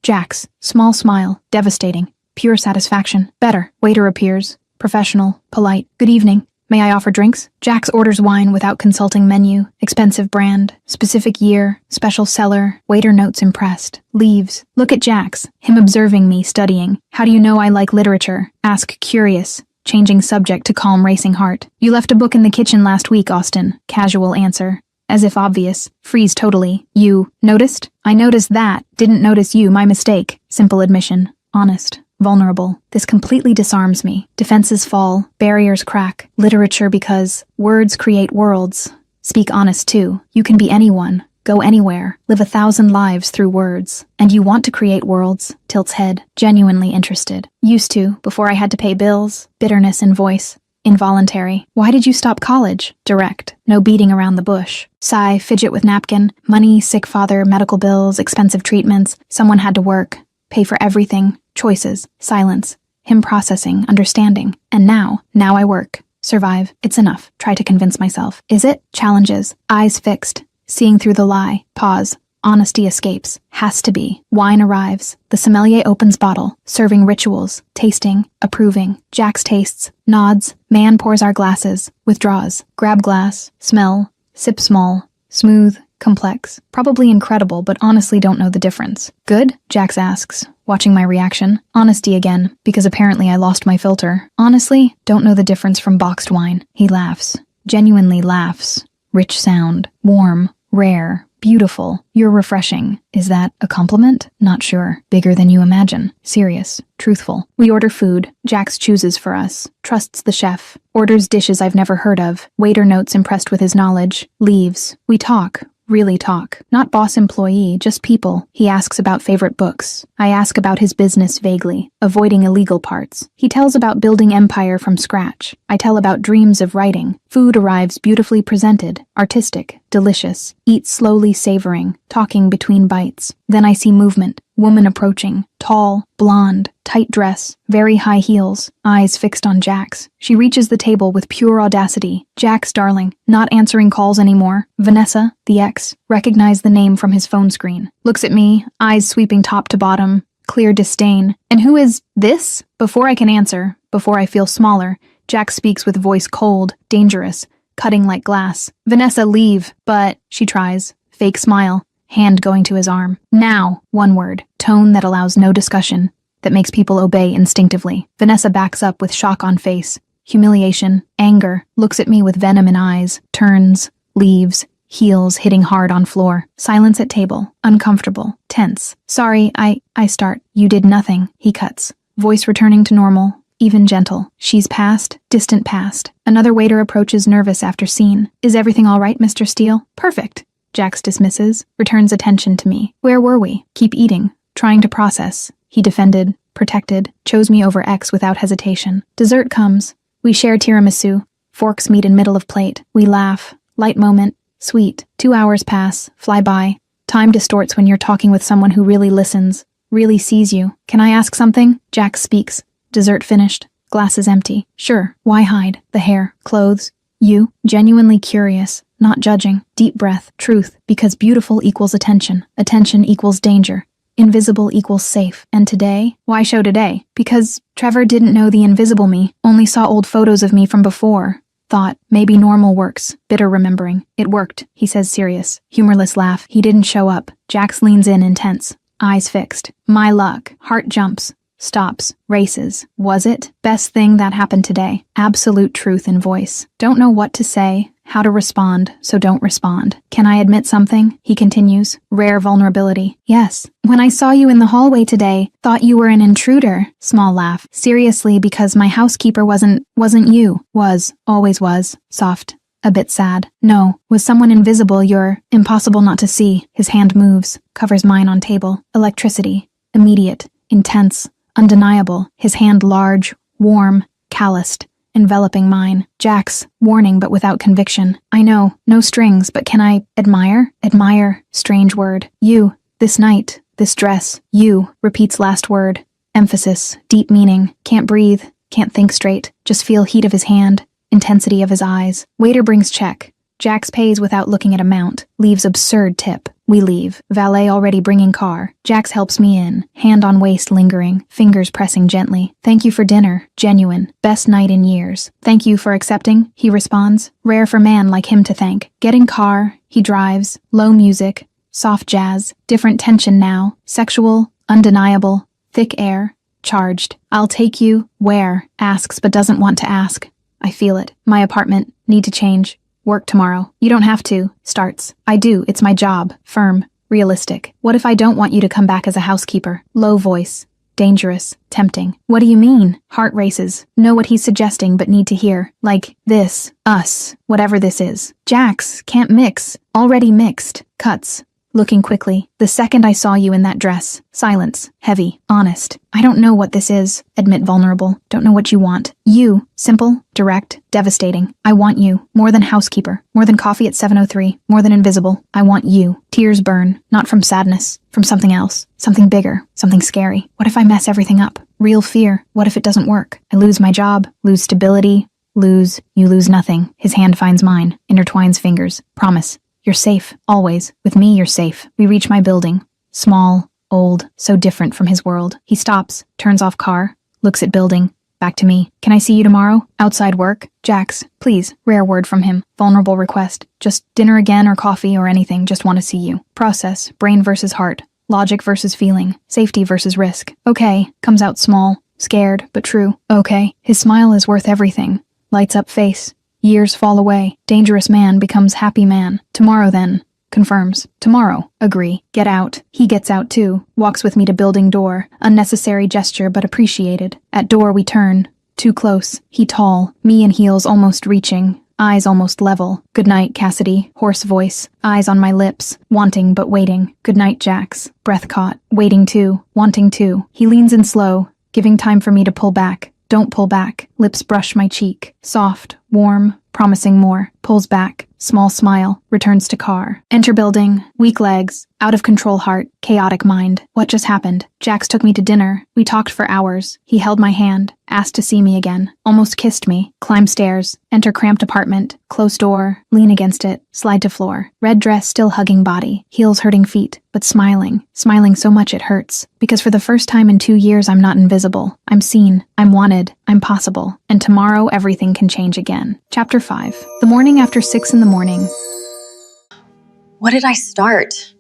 Jax. Small smile. Devastating. Pure satisfaction. Better. Waiter appears. Professional. Polite. Good evening. May I offer drinks? Jax orders wine without consulting menu. Expensive brand. Specific year. Special seller. Waiter notes impressed. Leaves. Look at Jax. Him observing me, studying. How do you know I like literature? Ask curious. Changing subject to calm racing heart. You left a book in the kitchen last week, Austin. Casual answer. As if obvious. Freeze totally. You. Noticed? I noticed that. Didn't notice you. My mistake. Simple admission. Honest. Vulnerable. This completely disarms me. Defenses fall. Barriers crack. Literature because words create worlds. Speak honest too. You can be anyone. Go anywhere. Live 1,000 lives through words. And you want to create worlds. Tilts head. Genuinely interested. Used to, before I had to pay bills. Bitterness in voice. Involuntary. Why did you stop college? Direct. No beating around the bush. Sigh, fidget with napkin. Money, sick father, medical bills, expensive treatments. Someone had to work. Pay for everything. Choices. Silence. Him processing. Understanding. And now I work. Survive. It's enough. Try to convince myself. Is it? Challenges. Eyes fixed. Seeing through the lie. Pause. Honesty escapes. Has to be. Wine arrives. The sommelier opens bottle. Serving rituals. Tasting. Approving. Jax tastes. Nods. Man pours our glasses. Withdraws. Grab glass. Smell. Sip small. Smooth. Complex. Probably incredible, but honestly don't know the difference. Good? Jax asks, watching my reaction. Honesty again, because apparently I lost my filter. Honestly, don't know the difference from boxed wine. He laughs. Genuinely laughs. Rich sound. Warm. Rare. Beautiful. You're refreshing. Is that a compliment? Not sure. Bigger than you imagine. Serious. Truthful. We order food. Jax chooses for us. Trusts the chef. Orders dishes I've never heard of. Waiter notes impressed with his knowledge. Leaves. We talk. Really talk. Not boss employee, just people. He asks about favorite books. I ask about his business vaguely, avoiding illegal parts. He tells about building empire from scratch. I tell about dreams of writing. Food arrives beautifully presented, artistic, delicious. Eat slowly savoring, talking between bites. Then I see movement. Woman approaching. Tall, blonde, tight dress, very high heels, eyes fixed on Jax. She reaches the table with pure audacity. Jax, darling, not answering calls anymore. Vanessa, the ex, recognized the name from his phone screen. Looks at me, eyes sweeping top to bottom, clear disdain. And who is this? Before I can answer, before I feel smaller, Jax speaks with voice cold, dangerous, cutting like glass. Vanessa, leave, but, she tries, fake smile. Hand going to his arm. Now, one word, tone that allows no discussion, that makes people obey instinctively. Vanessa backs up with shock on face, humiliation, anger, looks at me with venom in eyes, turns, leaves, heels hitting hard on floor. Silence at table, uncomfortable, tense. Sorry, I start. You did nothing, he cuts. Voice returning to normal, even gentle. She's past, distant past. Another waiter approaches nervous after scene. Is everything all right, Mr. Steele? Perfect. Jax dismisses, returns attention to me. Where were we? Keep eating, trying to process. He defended, protected, chose me over X without hesitation. Dessert comes. We share tiramisu. Forks meet in middle of plate. We laugh. Light moment. Sweet. 2 hours pass. Fly by. Time distorts when you're talking with someone who really listens. Really sees you. Can I ask something? Jax speaks. Dessert finished. Glass is empty. Sure. Why hide? The hair. Clothes. You. Genuinely curious. Not judging. Deep breath. Truth. Because beautiful equals attention. Attention equals danger. Invisible equals safe. And today? Why show today? Because Trevor didn't know the invisible me, only saw old photos of me from before. Thought, maybe normal works. Bitter remembering. It worked, he says serious. Humorless laugh. He didn't show up. Jax leans in intense. Eyes fixed. My luck. Heart jumps. Stops. Races. Was it? Best thing that happened today. Absolute truth in voice. Don't know what to say, how to respond, so don't respond. Can I admit something? He continues. Rare vulnerability. Yes. When I saw you in the hallway today, thought you were an intruder. Small laugh. Seriously, because my housekeeper wasn't you. Was. Always was. Soft. A bit sad. No. Was someone invisible? You're impossible not to see. His hand moves. Covers mine on table. Electricity. Immediate. Intense. Undeniable. His hand large. Warm. Calloused. Enveloping mine. Jax, warning but without conviction. I know, no strings, but can I admire? Admire, strange word. You, this night, this dress. You, repeats last word. Emphasis, deep meaning. Can't breathe, can't think straight. Just feel heat of his hand, intensity of his eyes. Waiter brings check. Jax pays without looking at amount. Leaves absurd tip. We leave. Valet already bringing car. Jax helps me in. Hand on waist lingering. Fingers pressing gently. Thank you for dinner. Genuine. Best night in years. Thank you for accepting, he responds. Rare for man like him to thank. Getting car. He drives. Low music. Soft jazz. Different tension now. Sexual. Undeniable. Thick air. Charged. I'll take you. Where? Asks but doesn't want to ask. I feel it. My apartment. Need to change. Work tomorrow. You don't have to. Starts. I do. It's my job. Firm. Realistic. What if I don't want you to come back as a housekeeper? Low voice. Dangerous. Tempting. What do you mean? Heart races. Know what he's suggesting but need to hear. Like, this. Us. Whatever this is. Jax. Can't mix. Already mixed. Cuts. Looking quickly. The second I saw you in that dress. Silence. Heavy. Honest. I don't know what this is. Admit vulnerable. Don't know what you want. You. Simple. Direct. Devastating. I want you. More than housekeeper. More than coffee at 7:03. More than invisible. I want you. Tears burn. Not from sadness. From something else. Something bigger. Something scary. What if I mess everything up? Real fear. What if it doesn't work? I lose my job. Lose stability. You lose nothing. His hand finds mine. Intertwines fingers. Promise. You're safe, always. With me, you're safe. We reach my building. Small, old, so different from his world. He stops, turns off car, looks at building. Back to me. Can I see you tomorrow? Outside work? Jax, please. Rare word from him. Vulnerable request. Just dinner again or coffee or anything. Just want to see you. Process. Brain versus heart. Logic versus feeling. Safety versus risk. Okay. Comes out small. Scared, but true. Okay. His smile is worth everything. Lights up face. Years fall away. Dangerous man becomes happy man. Tomorrow then. Confirms. Tomorrow. Agree. Get out. He gets out too. Walks with me to building door. Unnecessary gesture but appreciated. At door we turn. Too close. He tall. Me in heels almost reaching. Eyes almost level. Good night, Cassidy. Hoarse voice. Eyes on my lips. Wanting but waiting. Good night, Jax. Breath caught. Waiting too. Wanting too. He leans in slow. Giving time for me to pull back. Don't pull back. Lips brush my cheek. Soft. Warm. Promising more. Pulls back. Small smile. Returns to car. Enter building. Weak legs. Out of control heart. Chaotic mind. What just happened? Jax took me to dinner. We talked for hours. He held my hand. Asked to see me again. Almost kissed me. Climb stairs. Enter cramped apartment. Close door. Lean against it. Slide to floor. Red dress still hugging body. Heels hurting feet. But smiling. Smiling so much it hurts. Because for the first time in 2 years I'm not invisible. I'm seen. I'm wanted. I'm possible. And tomorrow everything can change again. Chapter 5. The morning after 6 in the morning. What did I start?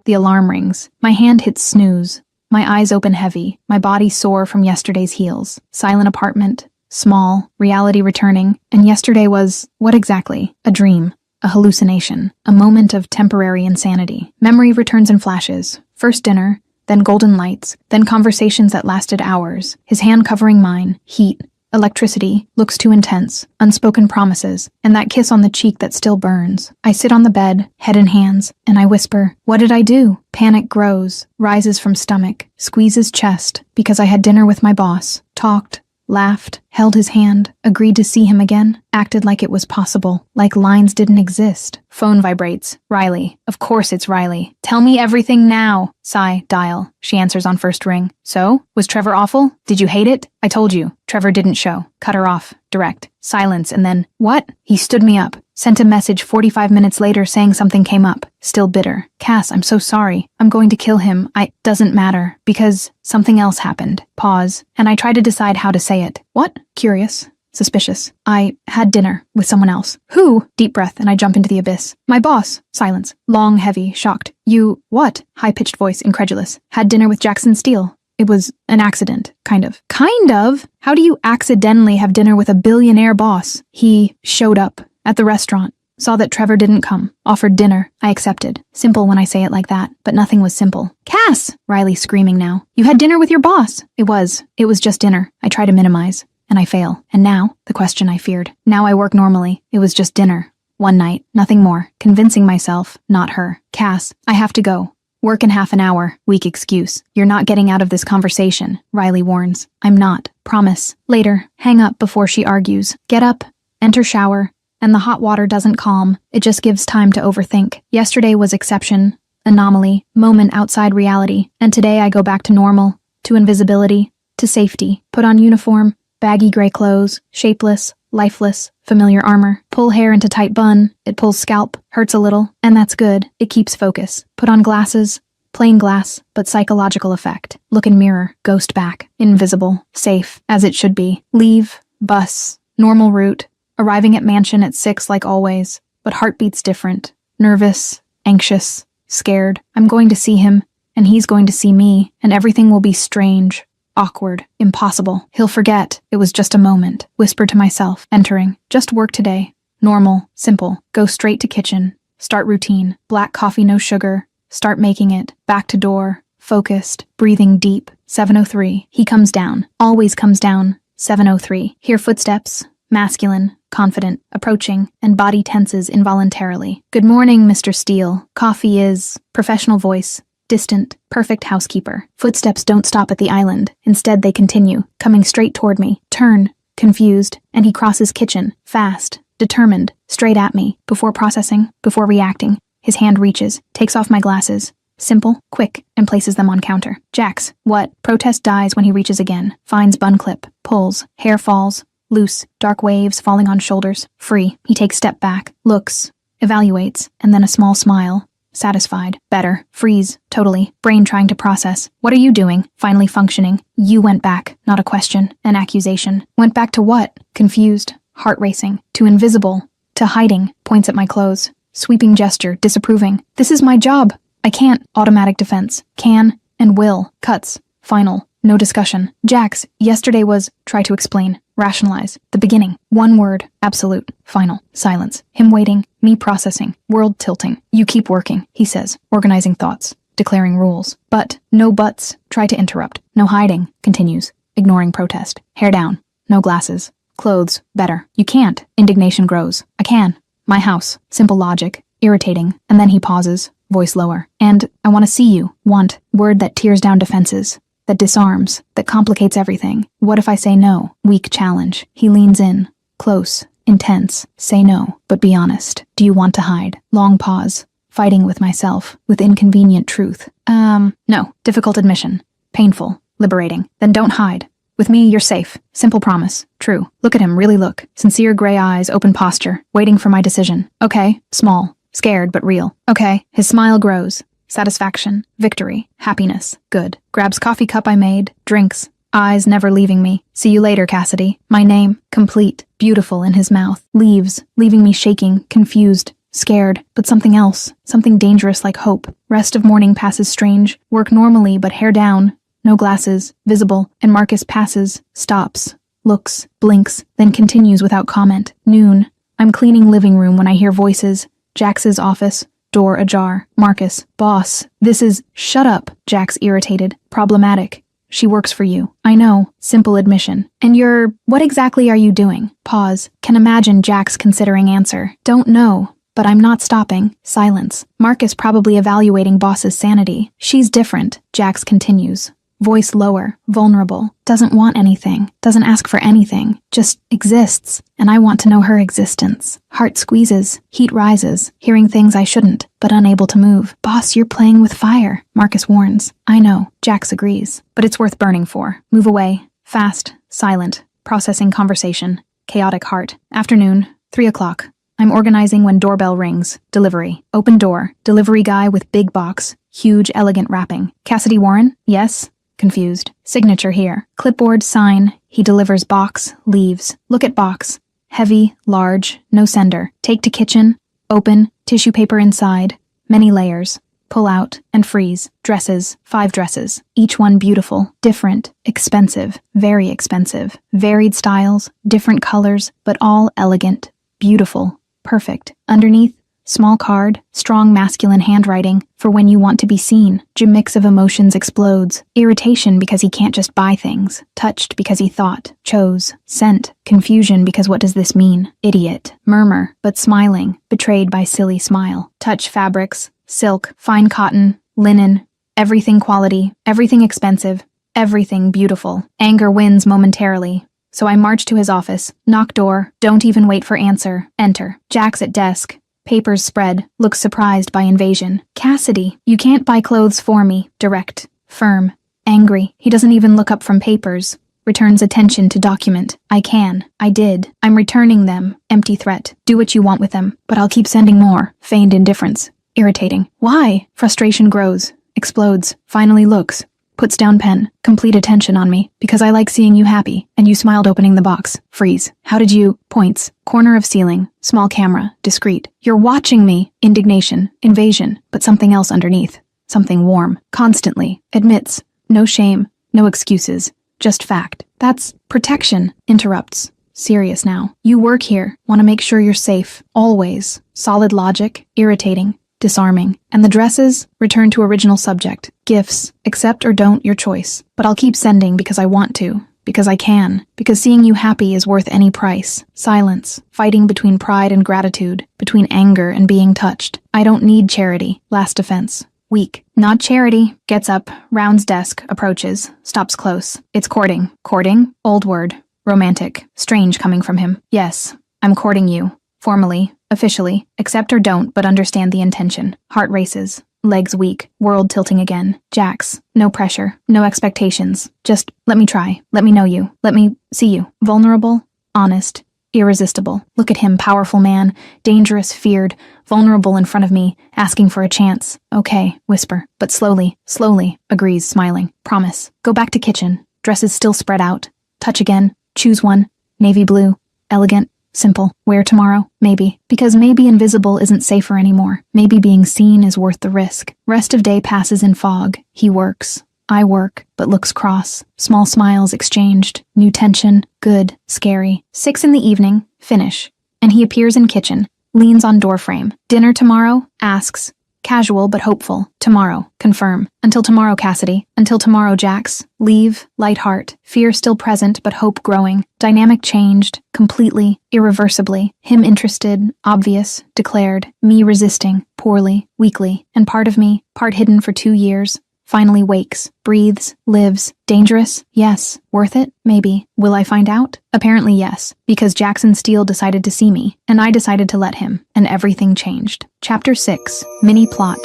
The alarm rings. My hand hits snooze. My eyes open heavy. My body sore from yesterday's heels. Silent apartment. Small. Reality returning. And yesterday was, what exactly? A dream. A hallucination. A moment of temporary insanity. Memory returns in flashes. First dinner. Then golden lights. Then conversations that lasted hours. His hand covering mine. Heat. Electricity. Looks too intense. Unspoken promises. And that kiss on the cheek that still burns. I sit on the bed, head in hands, and I whisper, what did I do? Panic grows. Rises from stomach. Squeezes chest. Because I had dinner with my boss. Talked. laughed, held his hand, agreed to see him again, acted like it was possible, like lines didn't exist. Phone vibrates. Riley. Of course it's Riley. Tell me everything now. Sigh, dial. She answers on first ring. So? Was Trevor awful? Did you hate it? I told you. Trevor didn't show. Cut her off. Direct. Silence, and then, what? He stood me up. Sent a message 45 minutes later saying something came up. Still bitter. Cass, I'm so sorry. I'm going to kill him. Doesn't matter. Because something else happened. Pause. And I try to decide how to say it. What? Curious. Suspicious. I had dinner with someone else. Who? Deep breath, and I jump into the abyss. My boss. Silence. Long, heavy, shocked. You, what? High-pitched voice, incredulous. Had dinner with Jackson Steele. It was an accident. Kind of. Kind of? How do you accidentally have dinner with a billionaire boss? He showed up at the restaurant. Saw that Trevor didn't come. Offered dinner. I accepted. Simple when I say it like that, but nothing was simple. Cass! Riley's screaming now. You had dinner with your boss. It was just dinner. I try to minimize. And I fail. And now, the question I feared. Now I work normally. It was just dinner. One night. Nothing more. Convincing myself, not her. Cass, I have to go. Work in half an hour. Weak excuse. You're not getting out of this conversation, Riley warns. I'm not. Promise. Later. Hang up before she argues. Get up. Enter shower. And the hot water doesn't calm. It just gives time to overthink. Yesterday was exception, anomaly, moment outside reality. And today I go back to normal, to invisibility, to safety. Put on uniform. Baggy gray clothes, shapeless, lifeless, familiar armor. Pull hair into tight bun, it pulls scalp, hurts a little, and that's good. It keeps focus. Put on glasses, plain glass, but psychological effect. Look in mirror, ghost back, invisible, safe, as it should be. Leave, bus, normal route, arriving at mansion at 6 like always, but heartbeat's different. Nervous, anxious, scared. I'm going to see him, and he's going to see me, and everything will be strange. Awkward. Impossible. He'll forget. It was just a moment. Whisper to myself. Entering. Just work today. Normal. Simple. Go straight to kitchen. Start routine. Black coffee, no sugar. Start making it. Back to door. Focused. Breathing deep. 7:03. He comes down. Always comes down. 7:03. Hear footsteps. Masculine. Confident. Approaching. And body tenses involuntarily. Good morning, Mr. Steele. Coffee is... Professional voice. Distant, perfect housekeeper. Footsteps don't stop at the island. Instead, they continue, coming straight toward me. Turn, confused, and he crosses kitchen, fast, determined, straight at me. Before processing, before reacting, his hand reaches, takes off my glasses. Simple, quick, and places them on counter. Jax, what? Protest dies when he reaches again. Finds bun clip, pulls, hair falls, loose, dark waves falling on shoulders. Free. He takes step back, looks, evaluates, and then a small smile. Satisfied. Better. Freeze. Totally. Brain trying to process. What are you doing? Finally functioning. You went back. Not a question. An accusation. Went back to what? Confused. Heart racing. To invisible. To hiding. Points at my clothes. Sweeping gesture. Disapproving. This is my job. I can't. Automatic defense. Can and will. Cuts. Final. No discussion. Jax, yesterday was... Try to explain. Rationalize. The beginning. One word. Absolute. Final. Silence. Him waiting. Me processing. World tilting. You keep working, he says, organizing thoughts, declaring rules. But. No buts. Try to interrupt. No hiding. Continues. Ignoring protest. Hair down. No glasses. Clothes. Better. You can't. Indignation grows. I can. My house. Simple logic. Irritating. And then he pauses. Voice lower. And I want to see you. Want. Word that tears down defenses. That disarms, that complicates everything. What if I say no? Weak challenge. He leans in. Close. Intense. Say no, but be honest. Do you want to hide? Long pause. Fighting with myself. With inconvenient truth. No. Difficult admission. Painful. Liberating. Then don't hide. With me, you're safe. Simple promise. True. Look at him, really look. Sincere gray eyes, open posture. Waiting for my decision. Okay. Small. Scared, but real. Okay. His smile grows. Satisfaction, victory, happiness, good. Grabs coffee cup I made, drinks, eyes never leaving me. See you later, Cassidy. My name, complete, beautiful in his mouth. Leaves, leaving me shaking, confused, scared, but something else, something dangerous like hope. Rest of morning passes strange, work normally but hair down, no glasses, visible, and Marcus passes, stops, looks, blinks, then continues without comment. Noon, I'm cleaning living room when I hear voices, Jax's office, door ajar. Marcus, boss, this is... Shut up, Jax irritated. Problematic. She works for you. I know. Simple admission. And you're... What exactly are you doing? Pause. Can imagine Jax considering answer. Don't know. But I'm not stopping. Silence. Marcus probably evaluating boss's sanity. She's different. Jax continues. Voice lower, vulnerable, doesn't want anything, doesn't ask for anything, just exists, and I want to know her existence. Heart squeezes, heat rises, hearing things I shouldn't, but unable to move. Boss, you're playing with fire, Marcus warns. I know, Jax agrees, but it's worth burning for. Move away, fast, silent, processing conversation, chaotic heart. Afternoon, 3 o'clock. I'm organizing when doorbell rings. Delivery. Open door. Delivery guy with big box. Huge, elegant wrapping. Cassidy Warren? Yes? Confused. Signature here. Clipboard, sign. He delivers box, leaves. Look at box. Heavy, large, no sender. Take to kitchen. Open. Tissue paper inside. Many layers. Pull out and freeze. Dresses. 5 dresses. Each one beautiful, different, expensive, very expensive. Varied styles, different colors, but all elegant, beautiful. Perfect. Underneath, small card, strong masculine handwriting, for when you want to be seen. Mix of emotions explodes. Irritation because he can't just buy things. Touched because he thought, chose. Sent. Confusion because what does this mean? Idiot. Murmur, but smiling. Betrayed by silly smile. Touch fabrics, silk, fine cotton, linen. Everything quality, everything expensive, everything beautiful. Anger wins momentarily. So I march to his office, knock door, don't even wait for answer, enter. Jax at desk, papers spread, looks surprised by invasion. Cassidy, you can't buy clothes for me. Direct, firm, angry. He doesn't even look up from papers. Returns attention to document. I can. I did. I'm returning them. Empty threat. Do what you want with them, but I'll keep sending more. Feigned indifference. Irritating. Why? Frustration grows, explodes, finally looks. Puts down pen. Complete attention on me, because I like seeing you happy, and you smiled opening the box. Freeze. How did you? Points. Corner of ceiling. Small camera. Discreet. You're watching me. Indignation. Invasion. But something else underneath. Something warm. Constantly. Admits. No shame. No excuses. Just fact. That's protection. Interrupts. Serious now. You work here. Want to make sure you're safe. Always. Solid logic. Irritating. Disarming. And the dresses? Return to original subject. Gifts. Accept or don't, your choice. But I'll keep sending because I want to. Because I can. Because seeing you happy is worth any price. Silence. Fighting between pride and gratitude. Between anger and being touched. I don't need charity. Last defense. Weak. Not charity. Gets up. Rounds desk. Approaches. Stops close. It's courting. Courting? Old word. Romantic. Strange coming from him. Yes. I'm courting you. Formally. Officially. Accept or don't, but understand the intention. Heart races. Legs weak. World tilting again. Jax. No pressure. No expectations. Just let me try. Let me know you. Let me see you. Vulnerable. Honest. Irresistible. Look at him, powerful man. Dangerous, feared. Vulnerable in front of me. Asking for a chance. Okay. Whisper. But slowly. Slowly. Agrees, smiling. Promise. Go back to kitchen. Dresses still spread out. Touch again. Choose one. Navy blue. Elegant. Simple. Wear tomorrow? Maybe. Because maybe invisible isn't safer anymore. Maybe being seen is worth the risk. Rest of day passes in fog. He works. I work, but looks cross. Small smiles exchanged. New tension. Good. Scary. 6 in the evening. Finish. And he appears in kitchen. Leans on doorframe. Dinner tomorrow? Asks. Casual but hopeful. Tomorrow. Confirm. Until tomorrow, Cassidy. Until tomorrow, Jax. Leave. Light heart. Fear still present but hope growing. Dynamic changed. Completely. Irreversibly. Him interested. Obvious. Declared. Me resisting. Poorly. Weakly. And part of me, part hidden for 2 years, finally wakes. Breathes. Lives. Dangerous? Yes. Worth it? Maybe. Will I find out? Apparently yes. Because Jackson Steele decided to see me, and I decided to let him, and everything changed. Chapter 6. Mini plot.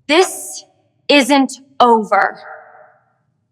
This isn't over.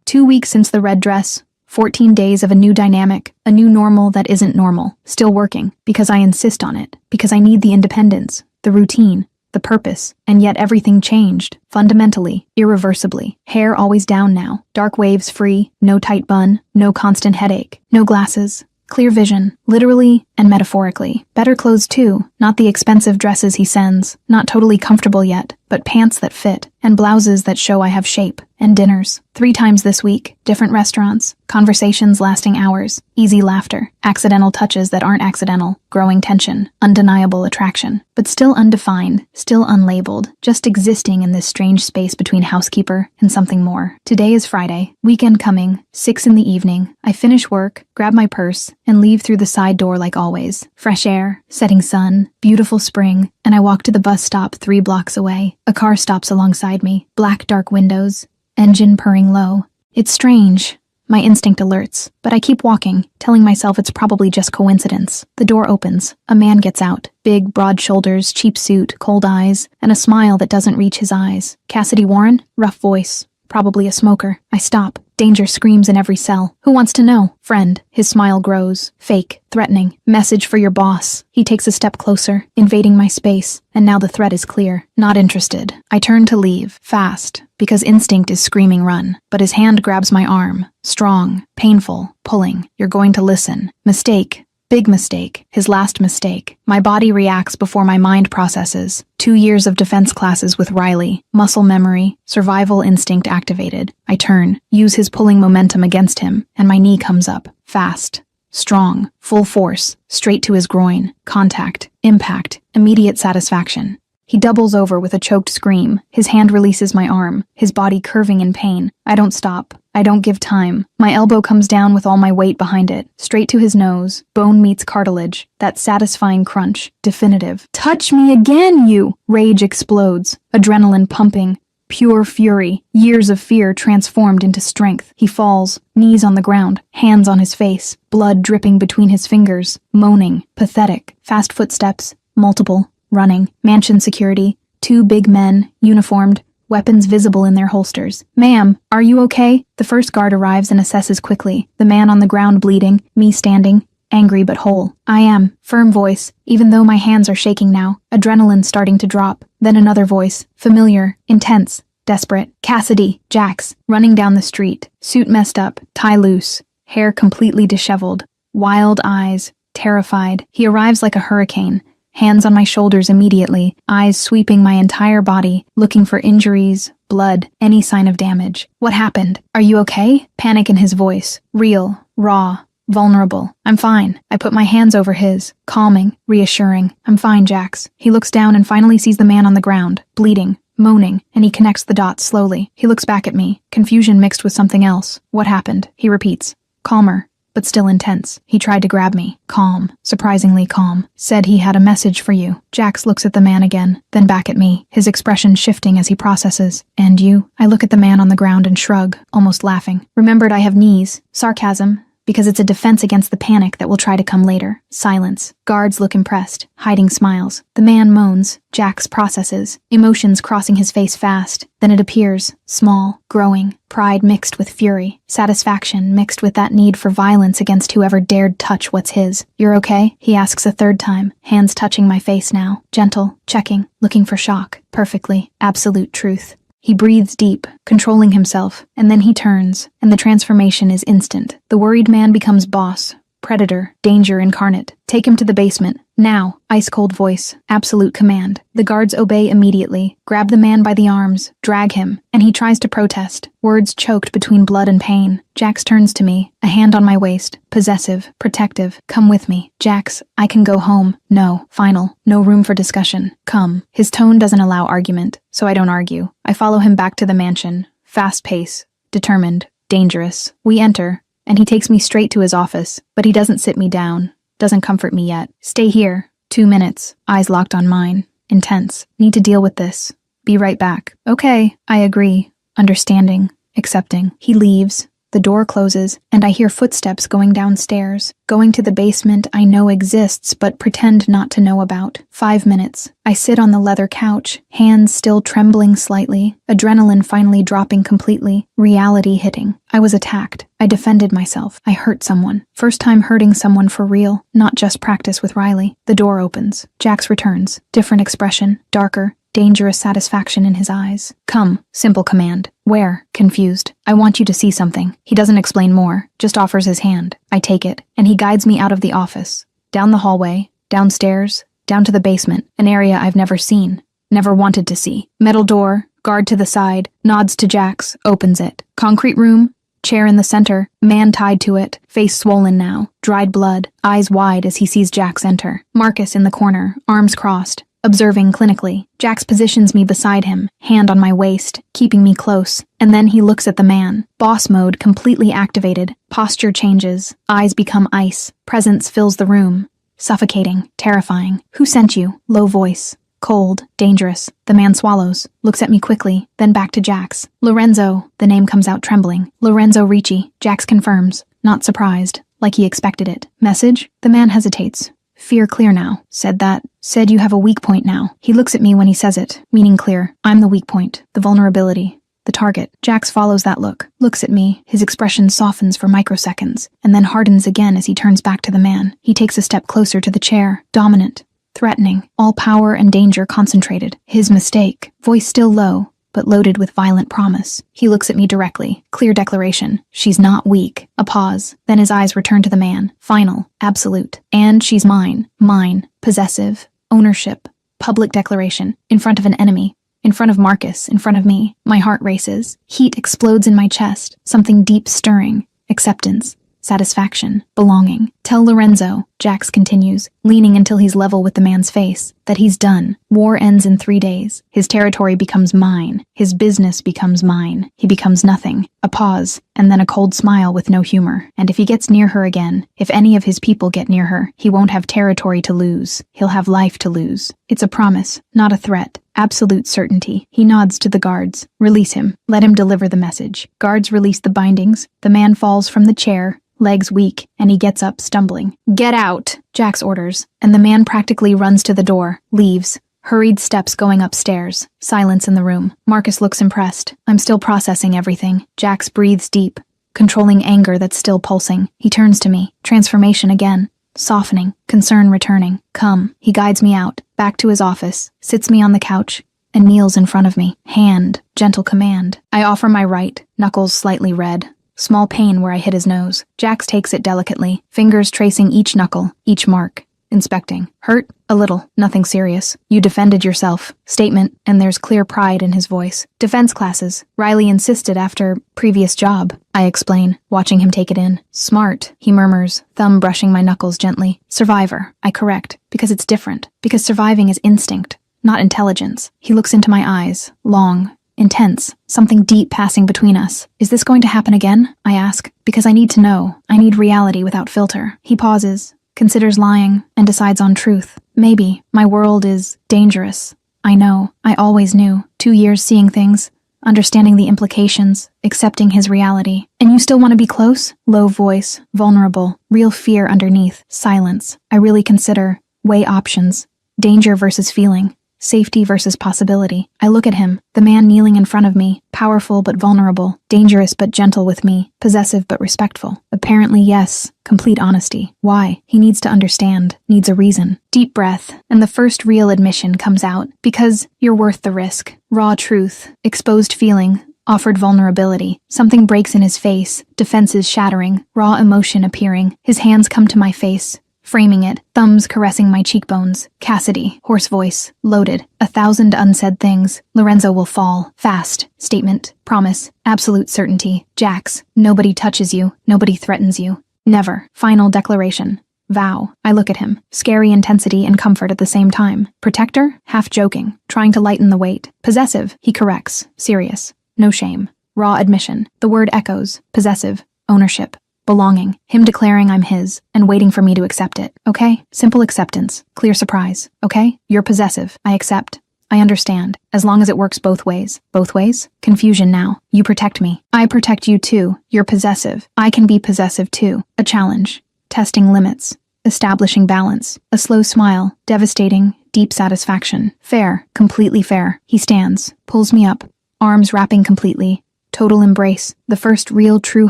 2 weeks since the red dress. 14 days of a new dynamic, a new normal that isn't normal. Still working, because I insist on it. Because I need the independence, the routine, the purpose, and yet everything changed. Fundamentally, irreversibly. Hair always down now. Dark waves free, no tight bun, no constant headache, no glasses. Clear vision, literally and metaphorically. Better clothes too, not the expensive dresses he sends, not totally comfortable yet, but pants that fit, and blouses that show I have shape, and dinners. 3 times this week, different restaurants, conversations lasting hours, easy laughter, accidental touches that aren't accidental, growing tension, undeniable attraction, but still undefined, still unlabeled, just existing in this strange space between housekeeper and something more. Today is Friday, weekend coming, 6 in the evening. I finish work, grab my purse, and leave through the side door like always. always. Fresh air, setting sun, beautiful spring, and I walk to the bus stop 3 blocks away. A car stops alongside me, black dark windows, engine purring low. It's strange. My instinct alerts, but I keep walking, telling myself it's probably just coincidence. The door opens. A man gets out. Big, broad shoulders, cheap suit, cold eyes, and a smile that doesn't reach his eyes. Cassidy Warren? Rough voice. Probably a smoker. I stop. Danger screams in every cell. Who wants to know? Friend. His smile grows. Fake. Threatening. Message for your boss. He takes a step closer, invading my space, and now the threat is clear. Not interested. I turn to leave. Fast. Because instinct is screaming run. But his hand grabs my arm. Strong. Painful. Pulling. You're going to listen. Mistake. Big mistake. His last mistake. My body reacts before my mind processes. 2 years of defense classes with Riley. Muscle memory. Survival instinct activated. I turn. Use his pulling momentum against him. And my knee comes up. Fast. Strong. Full force. Straight to his groin. Contact. Impact. Immediate satisfaction. He doubles over with a choked scream. His hand releases my arm, his body curving in pain. I don't stop. I don't give time. My elbow comes down with all my weight behind it, straight to his nose. Bone meets cartilage. That satisfying crunch. Definitive. Touch me again, you! Rage explodes. Adrenaline pumping. Pure fury. Years of fear transformed into strength. He falls, knees on the ground, hands on his face, blood dripping between his fingers, moaning, pathetic. Fast footsteps. Multiple. Running. Mansion security. 2 big men, uniformed, weapons visible in their holsters. Ma'am, are you okay? The first guard arrives and assesses quickly. The man on the ground bleeding, me standing, angry but whole. I am. Firm voice, even though my hands are shaking now. Adrenaline starting to drop. Then another voice. Familiar. Intense. Desperate. Cassidy. Jax. Running down the street. Suit messed up. Tie loose. Hair completely disheveled. Wild eyes. Terrified. He arrives like a hurricane. Hands on my shoulders immediately, eyes sweeping my entire body, looking for injuries, blood, any sign of damage. What happened? Are you okay? Panic in his voice. Real, raw, vulnerable. I'm fine. I put my hands over his, calming, reassuring. I'm fine, Jax. He looks down and finally sees the man on the ground, bleeding, moaning, and he connects the dots slowly. He looks back at me, confusion mixed with something else. What happened? He repeats. Calmer. But still intense. He tried to grab me. Calm. Surprisingly calm. Said he had a message for you. Jax looks at the man again, then back at me, his expression shifting as he processes. And you? I look at the man on the ground and shrug, almost laughing. Remembered I have knees. Sarcasm. Because it's a defense against the panic that will try to come later. Silence. Guards look impressed, hiding smiles. The man moans. Jax processes, emotions crossing his face fast. Then it appears, small, growing, pride mixed with fury, satisfaction mixed with that need for violence against whoever dared touch what's his. You're okay? He asks a third time, hands touching my face now. Gentle, checking, looking for shock. Perfectly, absolute truth. He breathes deep, controlling himself, and then he turns, and the transformation is instant. The worried man becomes boss, predator, danger incarnate. Take him to the basement. Now, ice-cold voice, absolute command. The guards obey immediately, grab the man by the arms, drag him, and he tries to protest, words choked between blood and pain. Jax turns to me, a hand on my waist, possessive, protective. Come with me. Jax, I can go home. No, final, no room for discussion. Come. His tone doesn't allow argument, so I don't argue. I follow him back to the mansion. Fast pace, determined, dangerous. We enter, and he takes me straight to his office, but he doesn't sit me down. Doesn't comfort me yet. Stay here. 2 minutes. Eyes locked on mine. Intense. Need to deal with this. Be right back. Okay, I agree. Understanding. Accepting. He leaves. The door closes, and I hear footsteps going downstairs. Going to the basement I know exists, but pretend not to know about. 5 minutes. I sit on the leather couch, hands still trembling slightly, adrenaline finally dropping completely, reality hitting. I was attacked. I defended myself. I hurt someone. First time hurting someone for real, not just practice with Riley. The door opens. Jax returns. Different expression, darker, dangerous satisfaction in his eyes. Come, simple command. Where? Confused. I want you to see something. He doesn't explain more, just offers his hand. I take it, and he guides me out of the office. Down the hallway, downstairs, down to the basement, an area I've never seen, never wanted to see. Metal door, guard to the side, nods to Jax, opens it. Concrete room, chair in the center, man tied to it, face swollen now, dried blood, eyes wide as he sees Jax enter. Marcus in the corner, arms crossed, observing clinically. Jax positions me beside him, hand on my waist, keeping me close, and then he looks at the man. Boss mode completely activated, posture changes, eyes become ice, presence fills the room. Suffocating, terrifying. Who sent you? Low voice. Cold, dangerous. The man swallows, looks at me quickly, then back to Jax. Lorenzo, the name comes out trembling. Lorenzo Ricci, Jax confirms, not surprised, like he expected it. Message? The man hesitates. Fear clear now. Said you have a weak point now. He looks at me when he says it, meaning clear. I'm the weak point, the vulnerability, the target. Jax follows that look, looks at me, his expression softens for microseconds, and then hardens again as he turns back to the man. He takes a step closer to the chair, dominant, threatening, all power and danger concentrated. His mistake, voice still low, but loaded with violent promise. He looks at me directly, clear declaration. She's not weak. A pause, then his eyes return to the man. Final, absolute. And she's mine. Mine. Possessive. Ownership. Public declaration. In front of an enemy. In front of Marcus. In front of me. My heart races. Heat explodes in my chest. Something deep stirring. Acceptance. Satisfaction. Belonging. Tell Lorenzo, Jax continues, leaning until he's level with the man's face, that he's done. War ends in 3 days. His territory becomes mine. His business becomes mine. He becomes nothing. A pause, and then a cold smile with no humor. And if he gets near her again, if any of his people get near her, he won't have territory to lose. He'll have life to lose. It's a promise, not a threat. Absolute certainty. He nods to the guards. Release him. Let him deliver the message. Guards release the bindings. The man falls from the chair, legs weak, and he gets up, stumbling. Get out, Jax orders, and the man practically runs to the door, leaves. Hurried steps going upstairs. Silence in the room. Marcus looks impressed. I'm still processing everything. Jax breathes deep, controlling anger that's still pulsing. He turns to me. Transformation again. Softening. Concern returning. Come. He guides me out, back to his office, sits me on the couch, and kneels in front of me. Hand. Gentle command. I offer my right, knuckles slightly red. Small pain where I hit his nose. Jax takes it delicately, fingers tracing each knuckle, each mark. Inspecting. Hurt? A little. Nothing serious. You defended yourself. Statement, and there's clear pride in his voice. Defense classes. Riley insisted after previous job. I explain, watching him take it in. Smart, he murmurs, thumb brushing my knuckles gently. Survivor. I correct, because it's different. Because surviving is instinct, not intelligence. He looks into my eyes, long, intense, something deep passing between us. Is this going to happen again? I ask, because I need to know. I need reality without filter. He pauses, considers lying, and decides on truth. Maybe. My world is dangerous. I know. I always knew. 2 years seeing things, understanding the implications, accepting his reality. And you still want to be close? Low voice, vulnerable, real fear underneath, silence. I really consider, weigh options. Danger versus feeling. Safety versus possibility. I look at him, the man kneeling in front of me, powerful but vulnerable, dangerous but gentle with me, possessive but respectful. Apparently yes, complete honesty. Why? He needs to understand, needs a reason. Deep breath, and the first real admission comes out, because you're worth the risk. Raw truth, exposed feeling, offered vulnerability. Something breaks in his face, defenses shattering, raw emotion appearing. His hands come to my face, framing it, thumbs caressing my cheekbones. Cassidy, hoarse voice, loaded. 1,000 unsaid things. Lorenzo will fall. Fast. Statement. Promise. Absolute certainty. Jax. Nobody touches you. Nobody threatens you. Never. Final declaration. Vow. I look at him. Scary intensity and comfort at the same time. Protector? Half joking. Trying to lighten the weight. Possessive. He corrects. Serious. No shame. Raw admission. The word echoes. Possessive. Ownership. Belonging, him declaring I'm his, and waiting for me to accept it, okay? Simple acceptance, clear surprise, okay? You're possessive, I accept. I understand, as long as it works both ways. Both ways? Confusion now. You protect me. I protect you too. You're possessive. I can be possessive too. A challenge. Testing limits. Establishing balance. A slow smile. Devastating, deep satisfaction. Fair, completely fair. He stands, pulls me up, arms wrapping completely. Total embrace, the first real true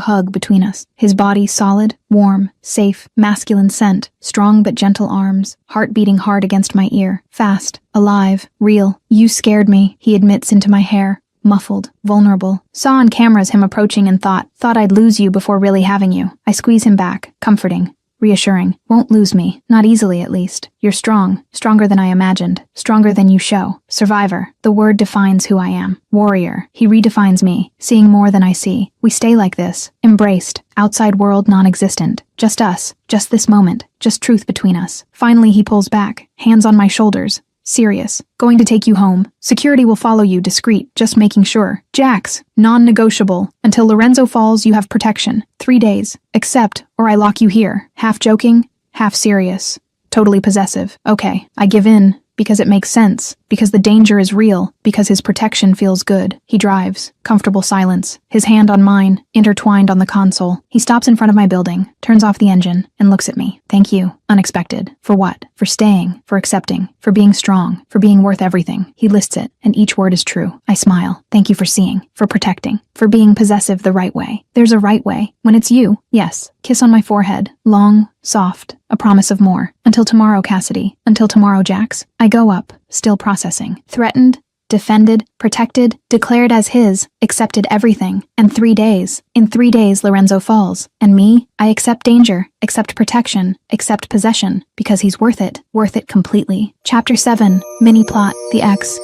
hug between us. His body solid, warm, safe, masculine scent, strong but gentle arms, heart beating hard against my ear, fast, alive, real. You scared me, he admits into my hair, muffled, vulnerable. Saw on cameras him approaching and thought I'd lose you before really having you. I squeeze him back, comforting. Reassuring. Won't lose me. Not easily, at least. You're strong. Stronger than I imagined. Stronger than you show. Survivor. The word defines who I am. Warrior. He redefines me. Seeing more than I see. We stay like this. Embraced. Outside world non-existent. Just us. Just this moment. Just truth between us. Finally he pulls back. Hands on my shoulders. Serious. Going to take you home. Security will follow you, discreet, just making sure. Jax. Non-negotiable. Until Lorenzo falls, you have protection. 3 days. Accept, or I lock you here. Half joking, half serious. totally possessive. Okay, I give in. Because it makes sense. Because the danger is real. Because his protection feels good. He drives. Comfortable silence. His hand on mine, intertwined on the console. He stops in front of my building, turns off the engine, and looks at me. Thank you. Unexpected. For what? For staying. For accepting. For being strong. For being worth everything. He lists it, and each word is true. I smile. Thank you for seeing. For protecting. For being possessive the right way. There's a right way. When it's you, yes. Kiss on my forehead. Long, soft. A promise of more. Until tomorrow, Cassidy. Until tomorrow, Jax. I go up, still processing. Threatened, defended, protected, declared as his, accepted everything. And 3 days. In 3 days, Lorenzo falls. And me? I accept danger, accept protection, accept possession. Because he's worth it. Worth it completely. Chapter 7. Mini plot. The X.